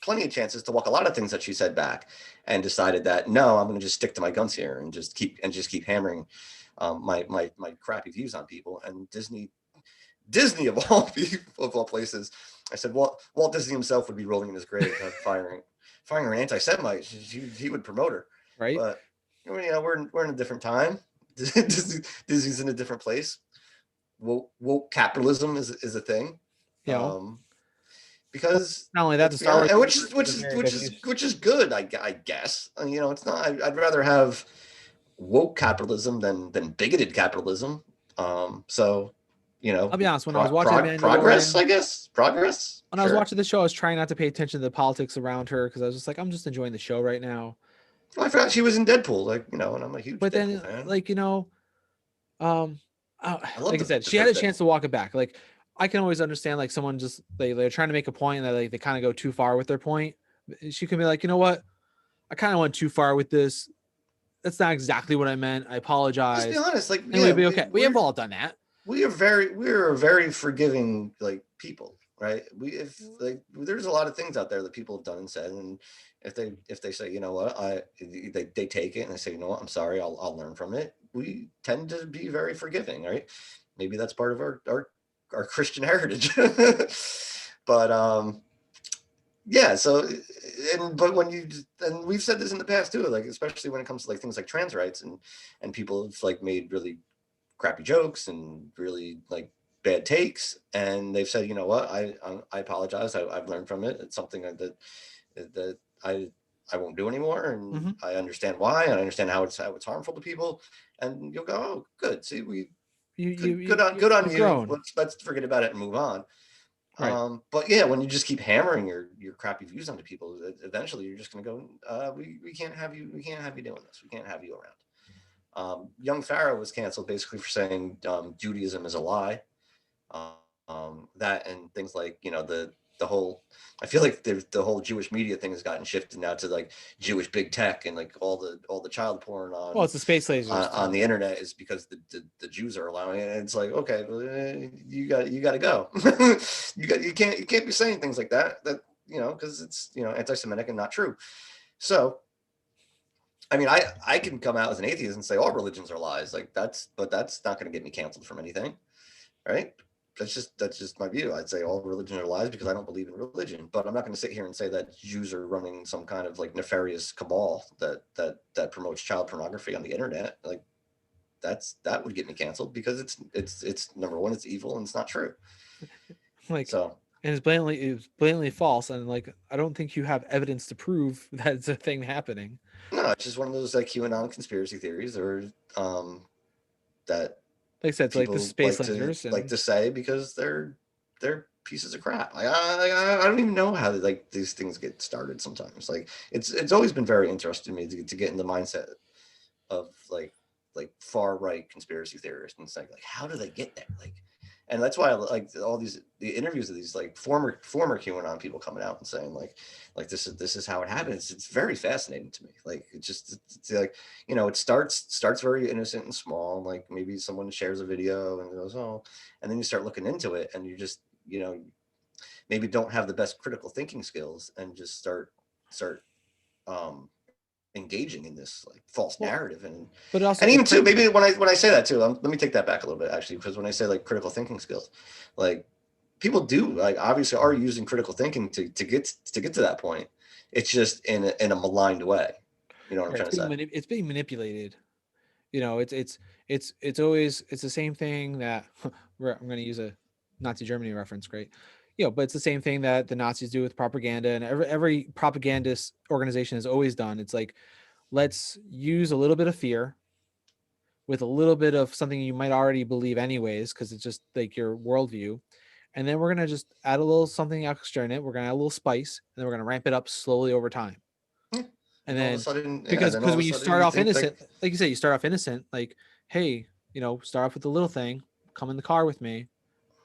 plenty of chances to walk a lot of things that she said back, and decided that no, I'm going to just stick to my guns here and just keep hammering my crappy views on people. And Disney of all places, I said Walt Disney himself would be rolling in his grave firing an anti-Semite. He would promote her, Right? but we're in a different time. Disney's in a different place. Woke capitalism is a thing. You know, Because not only that, let's the be Star Wars honest, universe is very big issue. which is good, I guess. It's not. I'd rather have woke capitalism than bigoted capitalism. So, I'll be honest. When I was watching progress, Mandalorian, I guess. Progress, when I was sure. watching the show, I was trying not to pay attention to the politics around her because I was just like, I'm just enjoying the show right now. Well, I forgot she was in Deadpool, and I'm a huge But Deadpool then, fan. like um, I love like I said, the she had a first chance Deadpool. to walk it back. Like I can always understand, like someone just they're trying to make a point and they kind of go too far with their point. She can be like, you know what, I kind of went too far with this. That's not exactly what I meant. I Let's be apologize, honest, like and yeah, we'd be okay. We have all done that. we're a very forgiving like people, right? We if like there's a lot of things out there that people have done and said, and if they say, you know what, they take it and they say, you know what, I'm sorry, I'll learn from it. We tend to be very forgiving, right? Maybe that's part of our Christian heritage. But yeah, so but when you and we've said this in the past too, like especially when it comes to like things like trans rights and people have like made really crappy jokes and really like bad takes, and they've said, you know what, I apologize, I've learned from it, it's something that I won't do anymore, and Mm-hmm. I understand why, and I understand how it's harmful to people, and you'll go, oh good, see, we good on You've you, grown, let's forget about it and move on. right? But yeah, when you just keep hammering your crappy views onto people, eventually you're just going to go, we can't have you, doing this, we can't have you around. Young Pharaoh was canceled basically for saying Judaism is a lie. That and things like the whole. I feel like the whole Jewish media thing has gotten shifted now to like Jewish big tech, and like all the child porn Well, it's the space lasers on too. the internet is because the Jews are allowing it. And it's like, okay, well, you got to go. You can't be saying things like that because it's anti-Semitic and not true. So I mean, I can come out as an atheist and say all religions are lies. Like but that's not going to get me canceled from anything, right? That's just my view. I'd say all religions are lies because I don't believe in religion. But I'm not going to sit here and say that Jews are running some kind of like nefarious cabal that promotes child pornography on the internet. Like that would get me canceled because it's number one, it's evil and it's not true. Like, So and it's blatantly false, and like I don't think you have evidence to prove that it's a thing happening. no, it's just one of those like QAnon conspiracy theories or that Like I said, it's like the people space lasers, like and to say because they're pieces of crap. Like I don't even know how like these things get started. Sometimes like it's always been very interesting to me to get in the mindset of like far right conspiracy theorists, and it's like how do they get there? Like, and that's why I like all the interviews of these like former QAnon people coming out and saying like this is how it happens. It's very fascinating to me. Like it's like it starts very innocent and small. Like maybe someone shares a video and goes, oh, and then you start looking into it and you just maybe don't have the best critical thinking skills and just start engaging in this like false well, narrative but also and it even too maybe when I say that too, let me take that back a little bit actually, because when I say like critical thinking skills, like people do like obviously are using critical thinking to get to that point. It's just in a maligned way. You know what I'm trying to say? It's being manipulated. You know, it's always it's the same thing that I'm going to use a Nazi Germany reference. Great, you know, but it's the same thing that the Nazis do with propaganda, and every propagandist organization has always done. It's like, let's use a little bit of fear with a little bit of something you might already believe anyways, because it's just like your worldview. And then we're gonna just add a little something extra in it. We're gonna add a little spice, and then we're gonna ramp it up slowly over time. Yeah. And And all of a then sudden, yeah, because then all of a when you sudden start you off think like, innocent, like you say, you start off innocent, like, hey, you know, start off with the little thing, come in the car with me.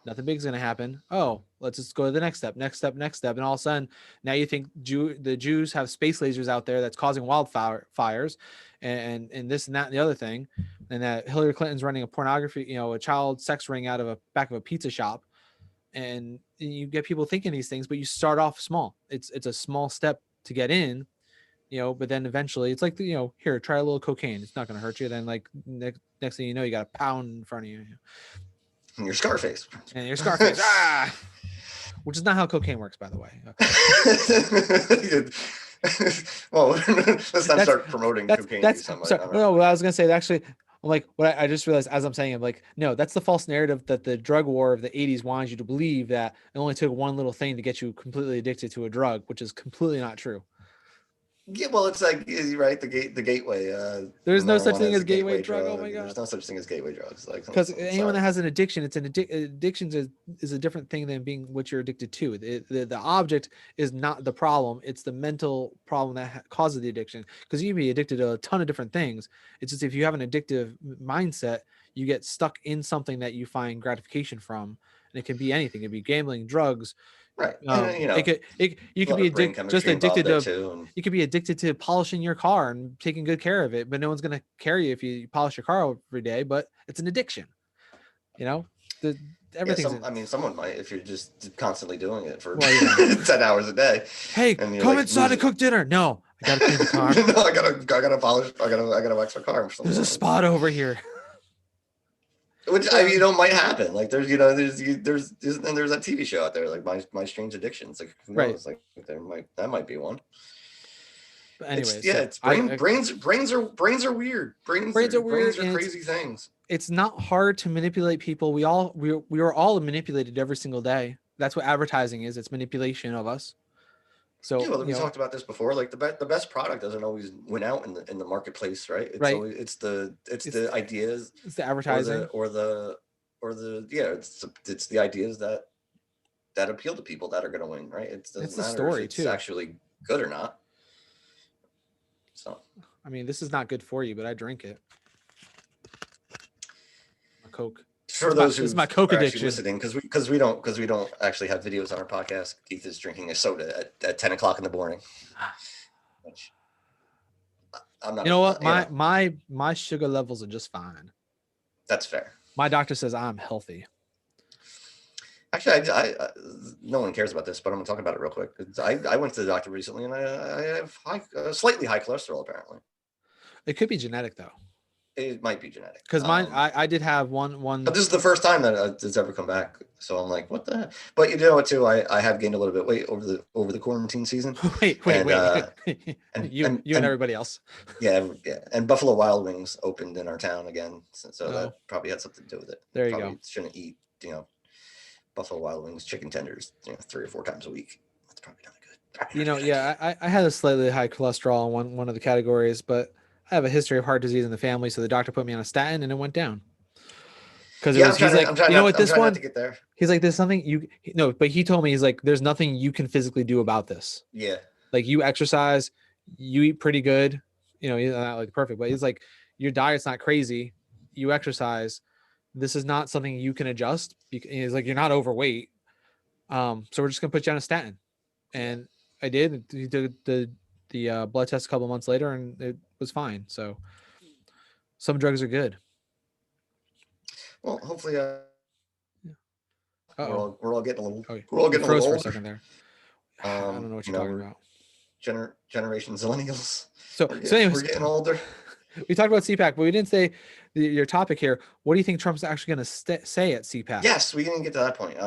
Nothing big's gonna happen. Oh, let's just go to the next step, next step, next step. And all of a sudden, now you think the Jews have space lasers out there that's causing wildfires, and this and that and the other thing, and that Hillary Clinton's running a pornography, you know, a child sex ring out of a back of a pizza shop, and you get people thinking these things, but you start off small. It's a small step to get in, you know, but then eventually it's like, you know, here, try a little cocaine. It's not going to hurt you. Then like next thing you know, you got a pound in front of you your Scarface. and your Scarface, which is not how cocaine works, by the way. Well, let's not start promoting cocaine use. Sorry, no, what I was going to say, actually, I'm like, what I just realized as I'm saying, I'm like, no, that's the false narrative that the drug war of the 80s wanted you to believe, that it only took one little thing to get you completely addicted to a drug, which is completely not true. Yeah, well, it's like, right, the gateway. There's no such Marijuana thing is as a gateway drug. Oh my There's God. no such thing as gateway drugs. Like, Because I'm anyone sorry. that has an addiction, it's an addiction is a different thing than being what you're addicted to. The object is not the problem. It's the mental problem that causes the addiction. Because you can be addicted to a ton of different things. It's just if you have an addictive mindset, you get stuck in something that you find gratification from. And it can be anything. It can be gambling, drugs. Right. And, you know, You a could lot be of brain just chemistry involved addicted there to too. And you could be addicted to polishing your car and taking good care of it, but no one's going to carry you if you polish your car every day. But it's an addiction, you know. yeah, Everything's I mean, someone might, if you're just constantly doing it for well, you know. 10 hours a day. Hey, And you're come like, inside and cook dinner. No, I gotta clean the car. no, I gotta polish. I gotta wax my car. There's a spot over here. Which I mean, you know, might happen. Like there's that TV show out there, like my strange addictions. Like who knows? Like that might be one. But anyways, it's brains are weird. Brains are weird. Brains are crazy things. It's not hard to manipulate people. We are all manipulated every single day. That's what advertising is. It's manipulation of us. So yeah, well, we talked about this before. Like the best product doesn't always win out in the marketplace, right? It's always it's the ideas, it's the advertising, or the it's the ideas that appeal to people that are going to win, right? It doesn't matter story if it's too. actually good or not. So I mean, this is not good for you, but I drink it. A Coke. For those who are actually listening, because we don't actually have videos on our podcast, Keith is drinking a soda at 10 o'clock in the morning. Which I'm not. You know what? My sugar levels are just fine. That's fair. My doctor says I'm healthy. Actually, I no one cares about this, but I'm gonna talk about it real quick. I went to the doctor recently, and I have slightly high cholesterol apparently. It could be genetic though. It might be genetic. Because mine, I did have one. But this is the first time that it's ever come back. So I'm like, what the heck? But you know what, too? I have gained a little bit of weight over the quarantine season. wait. And you and everybody else. Yeah. And Buffalo Wild Wings opened in our town again. So that probably had something to do with it. There you go. Shouldn't eat, Buffalo Wild Wings, chicken tenders, 3 or 4 times a week. That's probably not good. I had a slightly high cholesterol in one of the categories, but I have a history of heart disease in the family, so the doctor put me on a statin and it went down. Because he's like, you know what, this one, he's like, there's something but he told me, he's like, there's nothing you can physically do about this. Yeah. Like you exercise, you eat pretty good, he's not like perfect, but he's like, your diet's not crazy, you exercise. This is not something you can adjust. He's like, you're not overweight. So we're just gonna put you on a statin. And I did. He did the blood test a couple months later, and it was fine. So some drugs are good. Well, hopefully, we're all getting a little. We're all getting a little older. For a second there. I don't know what you're talking about. Generation Zillennials. So anyways, we're getting older. We talked about CPAC, but we didn't say your topic here. What do you think Trump's actually going to say at CPAC? Yes, we didn't get to that point.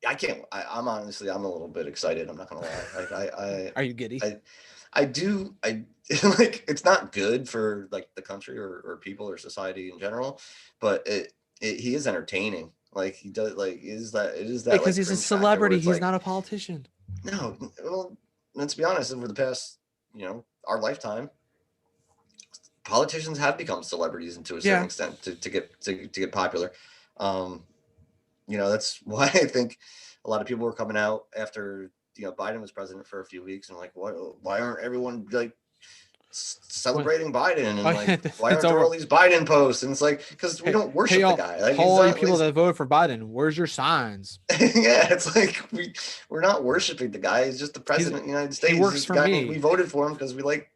I can't. I'm honestly, I'm a little bit excited. I'm not gonna lie. Are you giddy? I do. like it's not good for like the country or people or society in general, but he is entertaining. Like he does like it is that Because like he's a cringe factor where celebrity. it's He's like, not a politician. no, well, let's be honest, over the past, our lifetime, politicians have become celebrities and to a certain Yeah. extent to get popular. Um, that's why I think a lot of people were coming out after Biden was president for a few weeks and like, why aren't everyone like When, celebrating Biden and oh, like yeah, why it's aren't there over. all these Biden posts? And it's like because we Hey, don't hey, worship the y'all, guy. Like he's all you not. people that voted for Biden, where's your signs? Yeah, it's like we're not worshiping the guy. He's just the He's president of the United he States. works He's the for guy we me. voted for him because we liked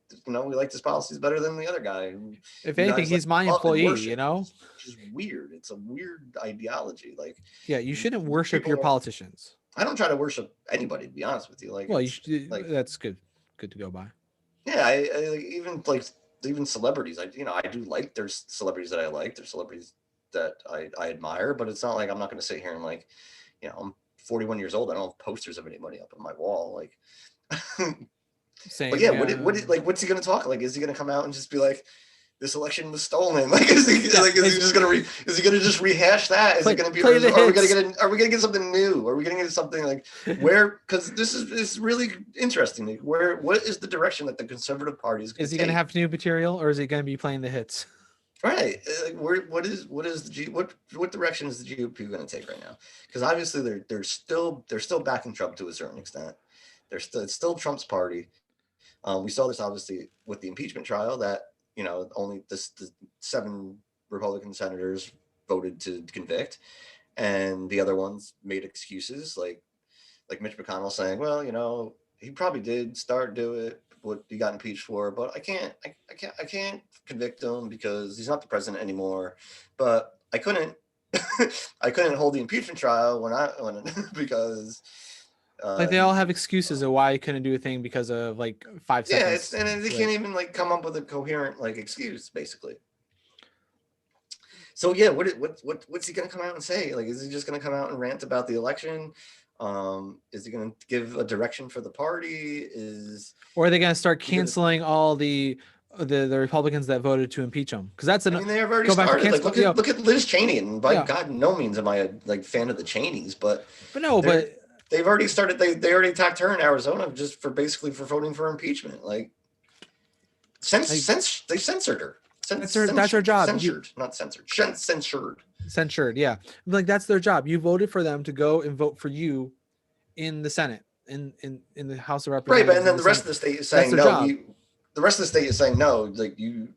his policies better than the other guy. If You anything, guys like he's my love and employee. You worship, know. which is weird. It's a weird ideology. Like Yeah, you shouldn't worship your people, politicians. I don't try to worship anybody. To be honest with you, like Well, you it's should. like That's good. Good to go by. yeah, I like, even celebrities. I do like there's celebrities that I like. There's celebrities that I admire, but it's not like I'm not going to sit here and like I'm 41 years old. I don't have posters of anybody up on my wall. Like, but Same. yeah, Yeah. like, what's he going to talk? Like, is he going to come out and just be like, this election was stolen? Like, is he Yeah, like, is he just going to is he going to just rehash that? Is it going to be, or play the are we going hits. to are we going to get something new? Are we going to get something like where, because this is really interesting. Like, what is the direction that the Conservative Party is going Is to he take? going to have new material, or is he going to be playing the hits? Right. Like, what is the what direction is the GOP going to take right now? Because obviously they're still backing Trump to a certain extent. It's still Trump's party. We saw this obviously with the impeachment trial that only the 7 Republican senators voted to convict, and the other ones made excuses like Mitch McConnell saying, well, he probably did do it, what he got impeached for, but I can't convict him because he's not the president anymore. But I couldn't I couldn't hold the impeachment trial when because Like they he, all have excuses of why he couldn't do a thing because of like 5 seconds. and they Like, can't even like come up with a coherent like excuse basically. So yeah, what's he gonna come out and say? Like, is he just gonna come out and rant about the election? Is he gonna give a direction for the party? or are they going to start He gonna, canceling all the Republicans that voted to impeach him? Because that's I an mean, they have already go back to started. Like, cancel. look at Liz Cheney, and by Yeah, God, no means am I a like fan of the Cheneys, but but no, they're but they've already started. They already attacked her in Arizona just for basically for voting for impeachment. Like, like, they censored her. that's their job. You Censored, not censored. Censured. censured. Yeah, like that's their job. You voted for them to go and vote for you in the Senate, in the House of Right, but and Representatives, in then the the rest Senate. of the state is That's saying their no. job. The rest of the state is saying no. Like you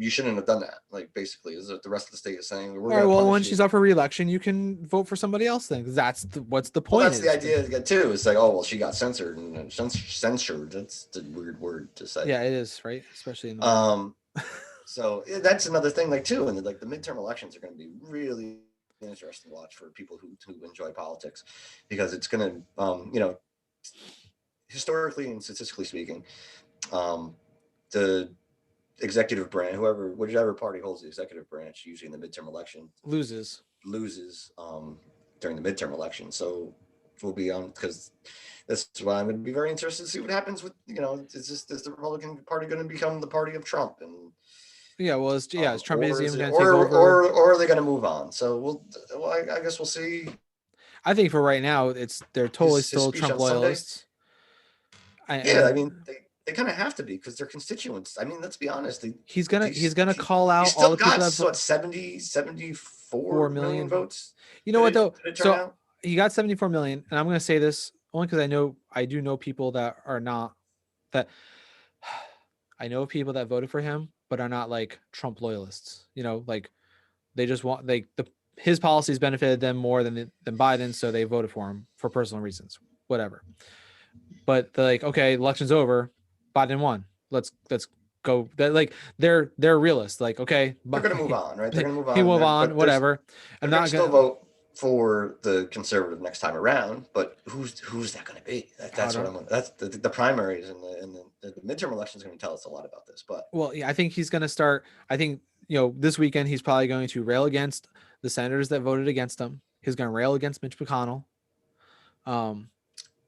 shouldn't have done that. Like basically, is that the rest of the state is saying we're All right. going to Well, punish when you. she's up for re-election, you can vote for somebody else. Then 'cause what's the Well, point that's the is. idea too. It's like, oh well, she got censored and censured. That's a weird word to say. Yeah, it is, right? Especially in the Um, so that's another thing, like too, and like the midterm elections are going to be really interesting to watch for people who enjoy politics, because it's going to, historically and statistically speaking, um, the executive branch, whichever party holds the executive branch, usually in the midterm election, loses. loses during the midterm election. So we'll be on, because that's why I'm going to be very interested to see what happens with, is the Republican Party going to become the party of Trump? And Yeah, well, is Trump or even is it, going to take over? or are they going to move on? So I guess we'll see I think for right now, they're totally his still speech Trump on Sunday. loyalists. Yeah, I And mean they kind of have to be because their constituents. I mean, let's be honest. he's gonna call He out all still the people got that what 74 million 4 million. votes. You know what though? Did it turn So out? he got 74 million, and I'm gonna say this only because I do know people that are not that. I know people that voted for him, but are not like Trump loyalists. Like they just want his policies benefited them more than Biden, so they voted for him for personal reasons, whatever. But they're like, okay, election's over, Biden won. Let's go. That like they're realists. Like, okay, They're but going to move on, right? They're going to move he on, move on, but whatever. they're I'm going to not still gonna. vote for the conservative next time around. But who's that going to be? I That's what don't. I'm. That's the primaries and the midterm elections are going to tell us a lot about this. But Well, yeah, I think he's gonna start. I think this weekend he's probably going to rail against the senators that voted against him. He's gonna rail against Mitch McConnell. Um,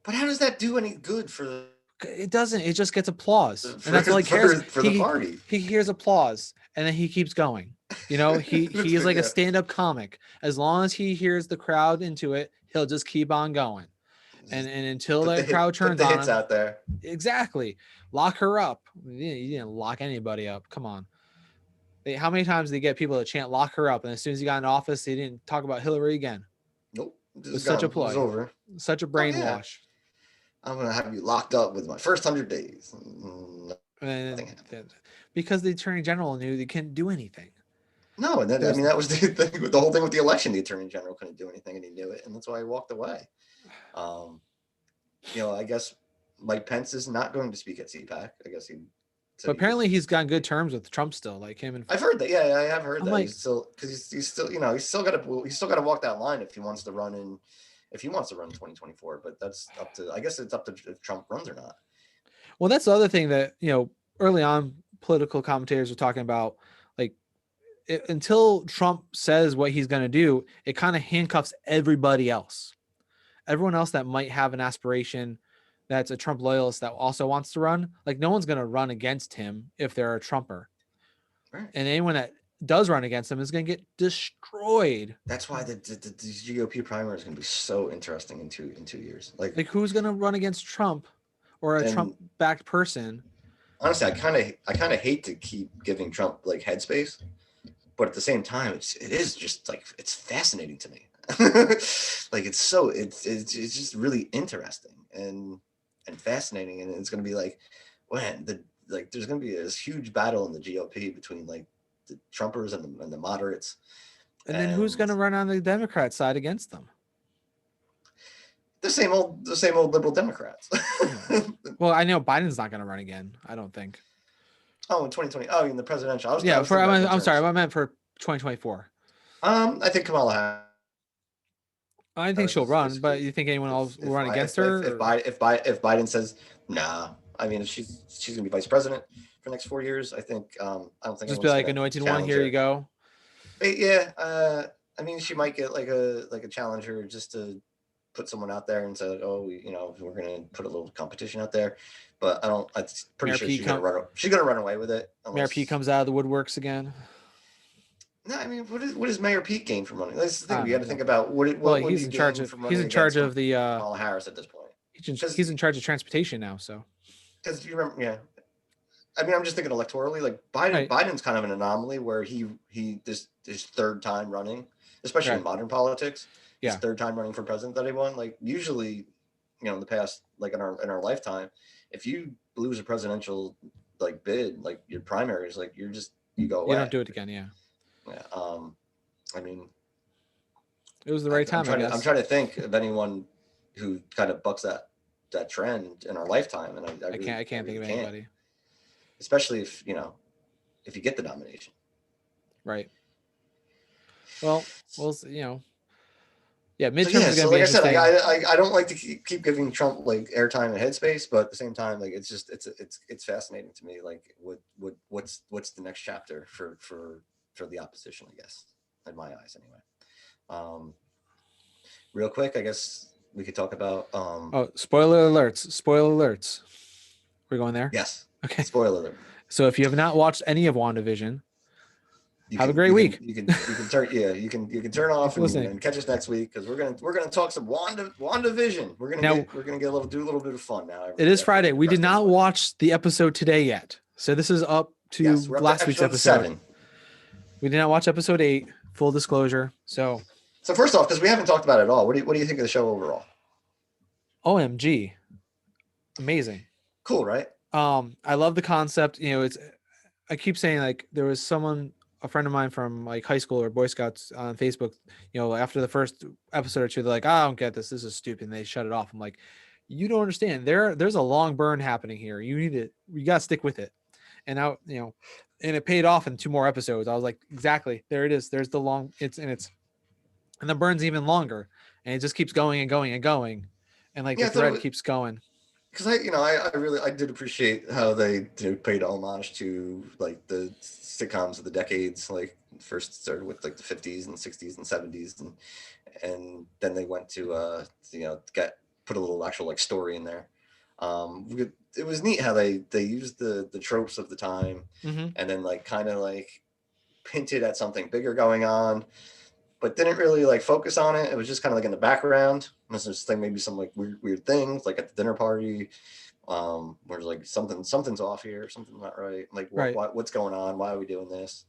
how does that do any good for It doesn't. It just gets applause, and for, that's all he cares. for the party. He hears applause, and then he keeps going. You know, he is like a stand-up comic. As long as he hears the crowd into it, he'll just keep on going. And until that crowd turns put the on hits him, out there. exactly. Lock her up. You didn't lock anybody up. Come on. How many times did they get people to chant "lock her up"? And as soon as he got in office, they didn't talk about Hillary again. Nope. It was such a ploy. It was over. Such a brainwash. I'm gonna have you locked up with my first 100 days. And because the attorney general knew they couldn't do anything. No, and then I mean that was the thing with the whole thing with the election. The attorney general couldn't do anything, and he knew it, and that's why he walked away. You know, I guess Mike Pence is not going to speak at CPAC. I guess he. But apparently, he's got good terms with Trump still, like him and. I've heard that. Yeah, I have heard that. Like, he's still because he's still, you know, he's still got to walk that line if he wants to run in, if he wants to run 2024. But that's up to. I guess it's up to if Trump runs or not. Well, that's the other thing that, you know, early on, political commentators were talking about, like, until Trump says what he's going to do, it kind of handcuffs everybody else. Everyone else that might have an aspiration that's a Trump loyalist that also wants to run, like, no one's going to run against him if they're a Trumper. Right. And anyone that does run against him is going to get destroyed. That's why the GOP primary is going to be so interesting in two years. Like who's going to run against Trump or a Trump-backed person? Honestly, I kind of hate to keep giving Trump like headspace, but at the same time, it is just like, it's fascinating to me. Like it's just really interesting and fascinating, and it's going to be like there's going to be this huge battle in the GOP between like the Trumpers and the moderates. And then who's going to run on the Democrat side against them? The same old liberal Democrats. Well, I know Biden's not going to run again. I don't think. Oh, in 2020. Oh, in the presidential. I'm sorry. I meant for 2024. I think Kamala Harris. I think she'll run, but you think anyone else will run against her? If Biden says nah, I mean, if she's gonna be vice president for the next 4 years, I think I don't think just be like anointed one. Here you go. Yeah, I mean, she might get like a challenger just to put someone out there and say, oh, we're gonna put a little competition out there. But I'm pretty sure she's gonna run away with it. Mayor Pete comes out of the woodworks again. No, I mean, what does Mayor Pete gain from running? That's the thing. We got to think about what he's in charge of. He's in charge of the Kamala Harris at this point. He's in charge of transportation now. So because you remember, yeah. I mean, I'm just thinking electorally. Like Biden's kind of an anomaly where this his third time running, especially in modern politics. His third time running for president that he won. Like usually, in the past, like in our lifetime, if you lose a presidential like bid, like your primaries, like you go away. You don't do it again. Yeah. Yeah. I mean, it was the right time. I'm trying to think of anyone who kind of bucks that trend in our lifetime, and I can't think of anybody. Especially if you get the nomination. Right. Well, yeah, midterms is going to be like interesting. I said, I don't like to keep giving Trump like airtime and headspace, but at the same time, like it's fascinating to me. Like what's the next chapter for the opposition, I guess, in my eyes anyway. Real quick, I guess we could talk about spoiler alerts. We're going there? Yes. Okay. Spoiler alert. So if you have not watched any of WandaVision, have a great week. You can turn off and catch us next week, because we're gonna talk some WandaVision. We're gonna do a little bit of fun now. It is Friday. We did not watch the episode today yet, so this is up to last week's episode 7. We did not watch episode 8. Full disclosure. So first off, because we haven't talked about it at all, what do you think of the show overall? OMG, amazing. Cool, right? I love the concept. I keep saying, like, there was a friend of mine from like high school or Boy Scouts on Facebook, after the first episode or two, they're like, I don't get this. This is stupid. And they shut it off. I'm like, you don't understand. There's a long burn happening here. You got to stick with it. And now, and it paid off in 2 more episodes. I was like, exactly. There it is. There's the long, and the burn's even longer, and it just keeps going and going and going. And like the thread keeps going. Because I did appreciate how they paid homage to like the sitcoms of the decades, like first started with like the 50s and 60s and 70s, and then they went to put a little actual like story in there. it was neat how they used the tropes of the time, Mm-hmm. and then like kind of like hinted at something bigger going on, but didn't really like focus on it. It was just kind of like in the background. There's this thing, maybe some like weird things like at the dinner party, where like something's off here, something's not right. Like Right. what's going on? Why are we doing this?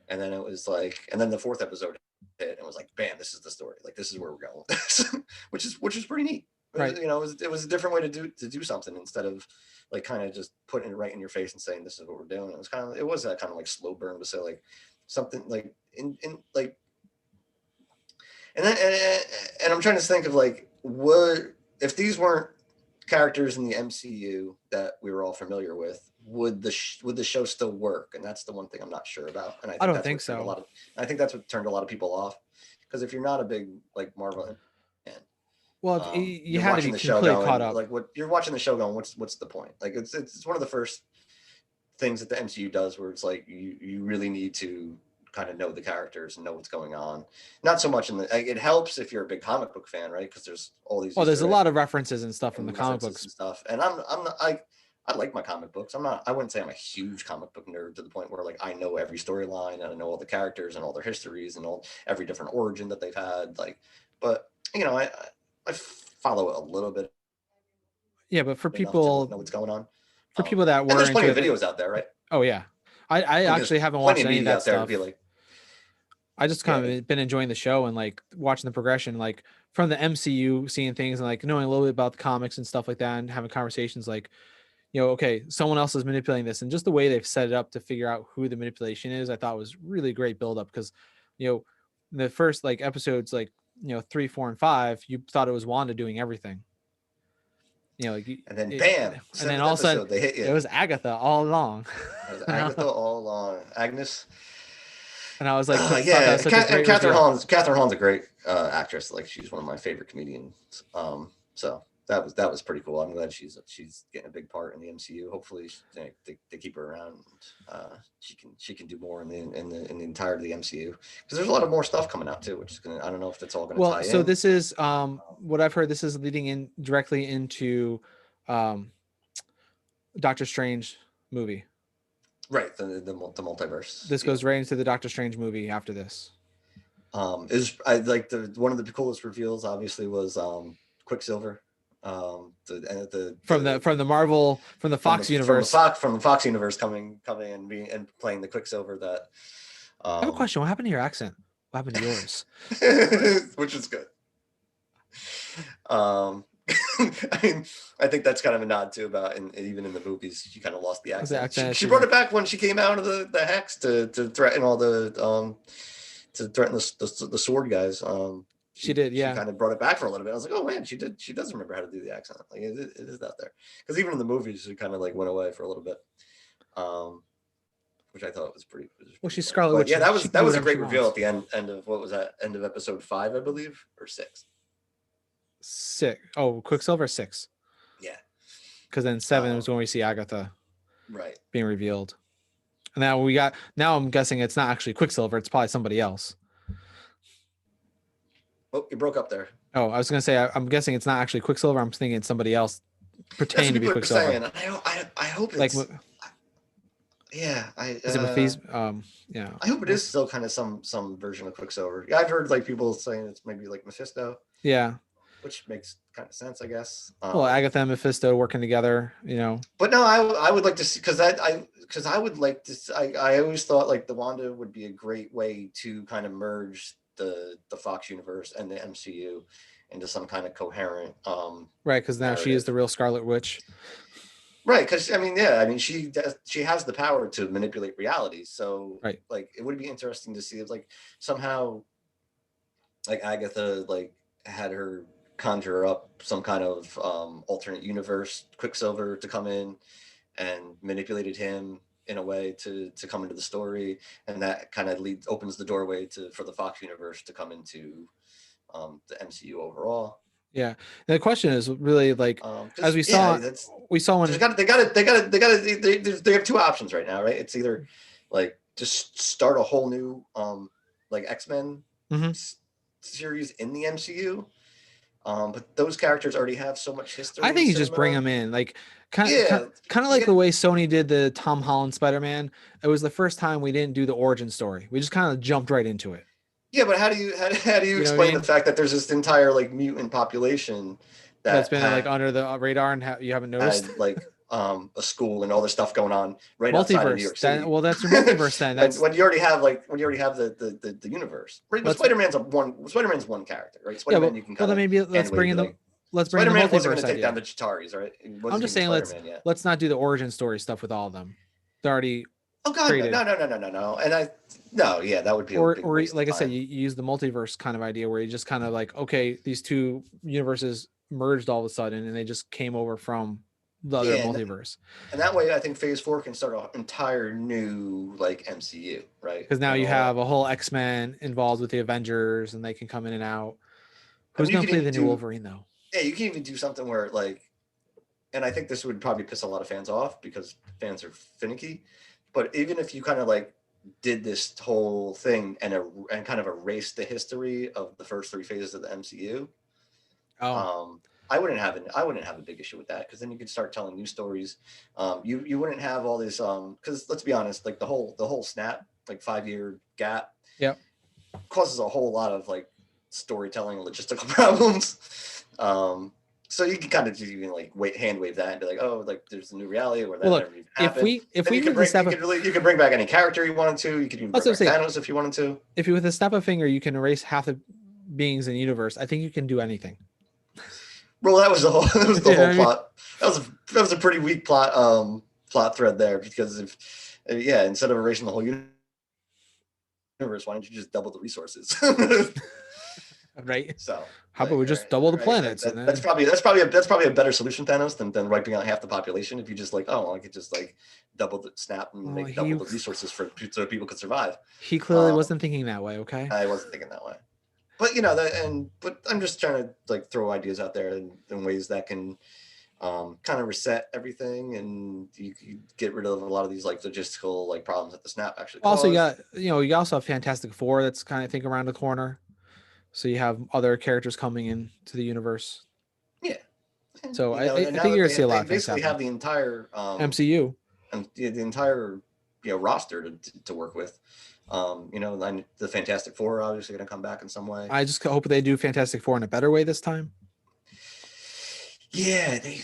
And then it was like, and then the fourth episode hit, and it was like, bam, this is the story. Like this is where we're going with this, which is pretty neat. Right. You know, it was a different way to do something instead of like kind of just putting it right in your face and saying this is what we're doing. It was that kind of like slow burn to say like something like in like, and then and I'm trying to think of like what if these weren't characters in the MCU that we were all familiar with, would the show still work? And that's the one thing I'm not sure about. And I don't that's think what turned so. I think that's what turned a lot of people off, because if you're not a big like Marvel fan, Well, you you're had to watching be the show completely caught going up. like what you're watching the show going, what's the point? Like it's one of the first things that the MCU does where it's like you really need to kind of know the characters and know what's going on. Not so much in the it helps if you're a big comic book fan, right? Because there's all these Well, there's a Easter lot of references and stuff from and the comic references books. and stuff. And I'm not I like my comic books. I wouldn't say I'm a huge comic book nerd to the point where like I know every storyline and I know all the characters and all their histories and every different origin that they've had. Like, but you know, I follow it a little bit Yeah, but for enough to people know what's going on. that And were there's plenty into of it, videos out there, right? oh yeah, I Like, actually there's haven't plenty watched of any of media that out there to stuff. be like, I just kind of been enjoying the show and like watching the progression, like from the MCU, seeing things and like knowing a little bit about the comics and stuff like that, and having conversations like, okay, someone else is manipulating this, and just the way they've set it up to figure out who the manipulation is, I thought was really great build up because, the first like episodes, like 3, 4, and 5, you thought it was Wanda doing everything, like, and then bam, and then seventh all of a sudden episode they hit you. it was Agatha all along. It was Agatha all along. Agnes. And I was like, thought that Yeah, was such a great Catherine reveal. Hahn's a great actress. Like she's one of my favorite comedians. So that was pretty cool. I'm glad she's getting a big part in the MCU. Hopefully, they keep her around. She can do more in the entirety of the MCU, because there's a lot of more stuff coming out too, which is gonna, I don't know if that's all gonna tie So in. this is what I've heard. This is leading in directly into Doctor Strange movie. Right, the multiverse. This goes right into the Doctor Strange movie after this. Is I like one of the coolest reveals obviously was Quicksilver. From the Marvel, from the Fox universe. From the Fox universe coming and playing the Quicksilver that. I have a question. What happened to your accent? What happened to yours? Which is good. I think that's kind of a nod to about, and even in the movies, she kind of lost the accent. She brought it back when she came out of the hex to threaten all the to threaten the sword guys. She did, yeah. She kind of brought it back for a little bit. I was like, oh man, she does remember how to do the accent. Like it is out there, because even in the movies, she kind of like went away for a little bit, which I thought was pretty. Well, she's Scarlet Witch. Yeah, that was a great reveal at the end of, what was that? End of episode 5, I believe, or 6. 6. Oh, Quicksilver 6. Yeah. Because then 7 was when we see Agatha. Right. Being revealed. And now I'm guessing it's not actually Quicksilver. It's probably somebody else. Oh, you broke up there. Oh, I was gonna say I'm guessing it's not actually Quicksilver. I'm thinking it's somebody else pretending to be Quicksilver. I hope it's like. Yeah, is it Mephisto? Yeah. I hope it is still kind of some version of Quicksilver. Yeah, I've heard like people saying it's maybe like Mephisto. Yeah. Which makes kind of sense, I guess. Well, Agatha and Mephisto working together, But no, I would like to see, because I would like to. I always thought like the Wanda would be a great way to kind of merge the Fox universe and the MCU into some kind of coherent. Right, because now she is the real Scarlet Witch. Right, because she has the power to manipulate reality. So right, like it would be interesting to see if like somehow like Agatha like had her conjure up some kind of alternate universe Quicksilver to come in and manipulated him in a way to come into the story, and that kind of opens the doorway for the Fox universe to come into the MCU overall. Yeah, the question is really like, as we saw when they have two options right now, right? It's either like just start a whole new like X-Men series in the MCU, But those characters already have so much history I in think you just bring cinema. them in, like kind of, Yeah, kind of you like get the way Sony did the Tom Holland Spider-Man. It was the first time we didn't do the origin story. We just kind of jumped right into it. yeah, but how do you You know what I explain the mean? fact that there's this entire like mutant population That's that been like under the radar and you haven't noticed. had like a school and all this stuff going on right outside of New Multiverse. York Then, City. well, that's your multiverse. Then when, that's when you already have the universe, right? But let's Spider-Man's one character, right? yeah. Spider-Man you can Well, kind then of maybe hand wavy like let's bring in the Spider-Man wasn't going multiverse to take down idea. the Chitaris, right? It I'm wasn't just even saying Spider-Man yet. let's not do the origin story stuff with all of them. They're already Oh God, no, created. no, no, no, no, no, no. And no, yeah, that would be a big Or waste of like I said, time. you use the multiverse kind of idea where you just kind of like, okay, these two universes merged all of a sudden and they just came over from the other Yeah, multiverse. and that way I think Phase 4 can start an entire new like MCU, right? Because now And you all that. have a whole X-Men involved with the Avengers and they can come in and out. I Who's mean, you gonna can play even the new do Wolverine though? yeah, you can even do something where like, and I think this would probably piss a lot of fans off because fans are finicky. But even if you kind of like did this whole thing and kind of erased the history of the first three phases of the MCU, Oh, I wouldn't have a big issue with that because then you could start telling new stories. You wouldn't have all this because let's be honest, like the whole snap like 5 year gap yep. causes a whole lot of like storytelling logistical problems. So you can kind of just even like hand wave that and be like, oh, like there's a new reality where that Well, look, never even happened. if Then we you can with the bring step you can bring back any character you wanted to. You could even let's bring back say Thanos if you wanted to. if you with a snap of a finger you can erase half the beings in the universe, I think you can do anything. Well, that was the whole You know what I mean? plot. That was a pretty weak plot thread there because if yeah, instead of erasing the whole universe, why don't you just double the resources? Right. So How about we just double the planets and then that's probably a better solution, Thanos, than wiping out half the population. If you just like, oh, I could just like double the snap and well, make double the resources so people could survive. he clearly wasn't thinking that way. Okay. I wasn't thinking that way, but but I'm just trying to like throw ideas out there in ways that can kind of reset everything, and you get rid of a lot of these like logistical like problems that the snap actually Also, caused. you also have Fantastic Four that's kind of think around the corner. So you have other characters coming into the universe. Yeah, So and, I and now think that you're gonna see a lot they of things basically happen. have the entire MCU. and the entire roster to work with. The Fantastic Four are obviously going to come back in some way. I just hope they do Fantastic Four in a better way this time. Yeah, the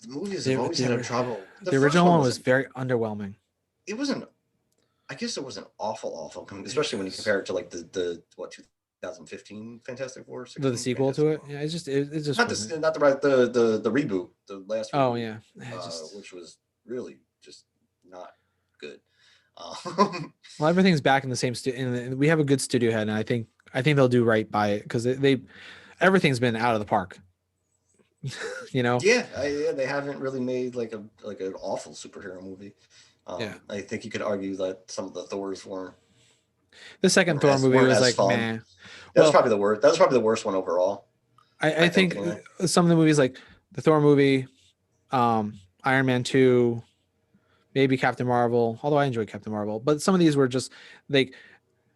movies have always had trouble. The original one was very underwhelming. It wasn't. I guess it wasn't awful, especially when you compare it to like the 2015 Fantastic Four, the sequel to it. Yeah, it's just not the reboot, the last. Reboot, oh yeah, which was really just not good. Well, everything's back in the same studio, and we have a good studio head, and I think they'll do right by it because they everything's been out of the park. Yeah, they haven't really made like an awful superhero movie. Yeah, I think you could argue that some of the Thors weren't. The second Thor movie was like, fun. man. That was probably the worst. That was probably the worst one overall. I think anyway. Some of the movies, like the Thor movie, Iron Man 2, maybe Captain Marvel. Although I enjoyed Captain Marvel, but some of these were just like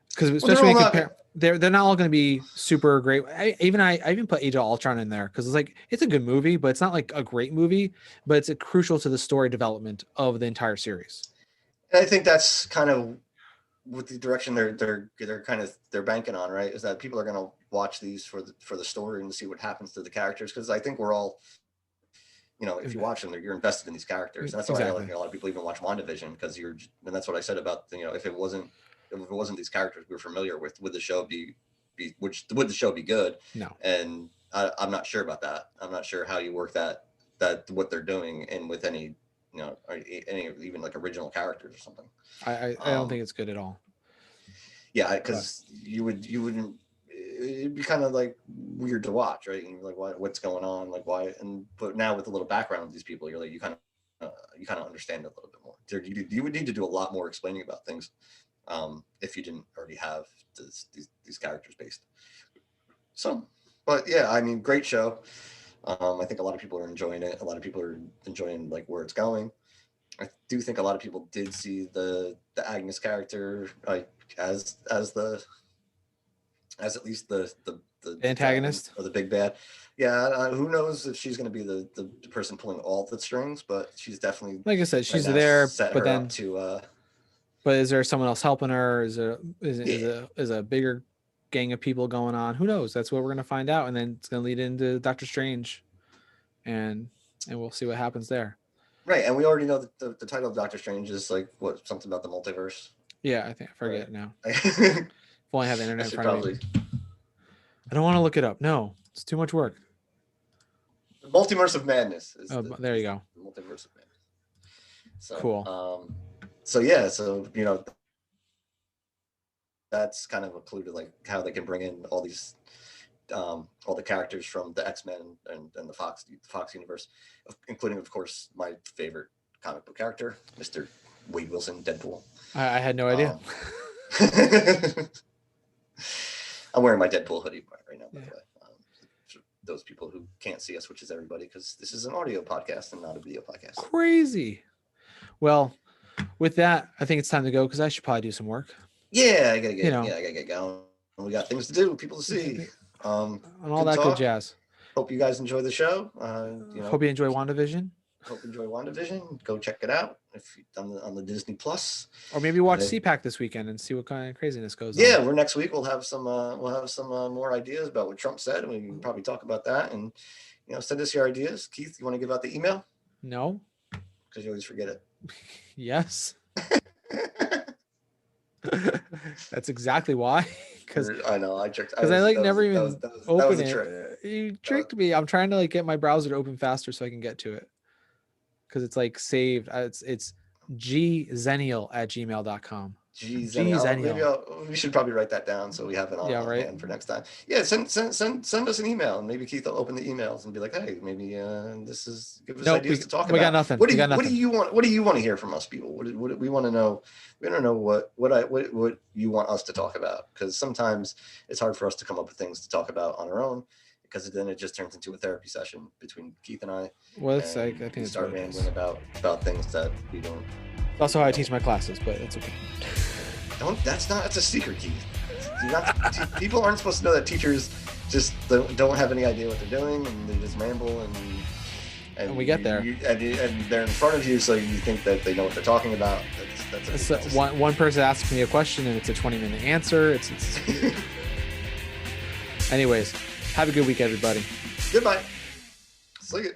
because especially when you compare, they're not all going to be super great. I even put Age of Ultron in there because it's like it's a good movie, but it's not like a great movie, but it's crucial to the story development of the entire series. And I think that's kind of with the direction they're banking on, right? Is that people are going to watch these for the story and to see what happens to the characters, because I think we're all, if you watch them, you're invested in these characters, and that's why I like a lot of people even watch WandaVision, because and that's what I said about if it wasn't these characters we were familiar with, would the show would the show be good? No, and I'm not sure about that. I'm not sure how you work that what they're doing and with any any even like original characters or something. I don't think it's good at all. Yeah, because you wouldn't. It'd be kind of like weird to watch, right? And like, what's going on? Like, why? But now with a little background of these people, you're like, you kind of understand it a little bit more. You would need to do a lot more explaining about things if you didn't already have these characters based. So, but yeah, I mean, great show. I think a lot of people are enjoying it. A lot of people are enjoying like where it's going. I do think a lot of people did see the Agnes character like as at least the the antagonist or the big bad. Yeah, who knows if she's going to be the person pulling all the strings, but she's definitely, like I said, she's right now, there, set but her then up to. but is there someone else helping her? Is there Yeah. is a bigger gang of people going on? Who knows? That's what we're gonna find out, and then it's gonna lead into Doctor Strange, and we'll see what happens there. Right, and we already know that the title of Doctor Strange is like what, something about the multiverse. Yeah, I think I forget now. If I only I had the internet in should front probably. of me. I don't want to look it up. No, it's too much work. Multiverse of Madness. There you go. The Multiverse of Madness. So, Cool. So yeah, so that's kind of a clue to like how they can bring in all these, all the characters from the X-Men and the Fox universe, including, of course, my favorite comic book character, Mr. Wade Wilson, Deadpool. I had no idea. I'm wearing my Deadpool hoodie right now, by Yeah. the way. For those people who can't see us, which is everybody, because this is an audio podcast and not a video podcast. Crazy. Well, with that, I think it's time to go because I should probably do some work. Yeah, I gotta get going. We got things to do, people to see, and all that good jazz. Hope you guys enjoy the show. Hope you enjoy WandaVision. Hope you enjoy WandaVision. Go check it out if on the Disney Plus. Or maybe watch CPAC this weekend and see what kind of craziness goes on. Yeah, we're next week. We'll have some more ideas about what Trump said, and we can probably talk about that. And send us your ideas. Keith, you want to give out the email? No, because you always forget it. Yes. That's exactly why. Because I know I tricked. Because I never even open it. Trick. You tricked me. I'm trying to like get my browser to open faster so I can get to it. Because it's like saved. It's gzenial@gmail.com. Maybe we should probably write that down so we have it on hand for next time. Yeah, send us an email and maybe Keith will open the emails and be like, hey, maybe give us ideas to talk about. We got nothing. What do you want? What do you want to hear from us, people? What we want to know? We don't know what you want us to talk about, because sometimes it's hard for us to come up with things to talk about on our own, because then it just turns into a therapy session between Keith and I. Well, it's like I think we start rambling about things that we don't. It's also how I teach my classes, but it's okay. That's a secret, Keith. People aren't supposed to know that teachers just don't have any idea what they're doing and they just ramble and we get there. And they're in front of you, so you think that they know what they're talking about. One person asks me a question and it's a 20-minute answer. It's Anyways, have a good week, everybody. Goodbye. See you.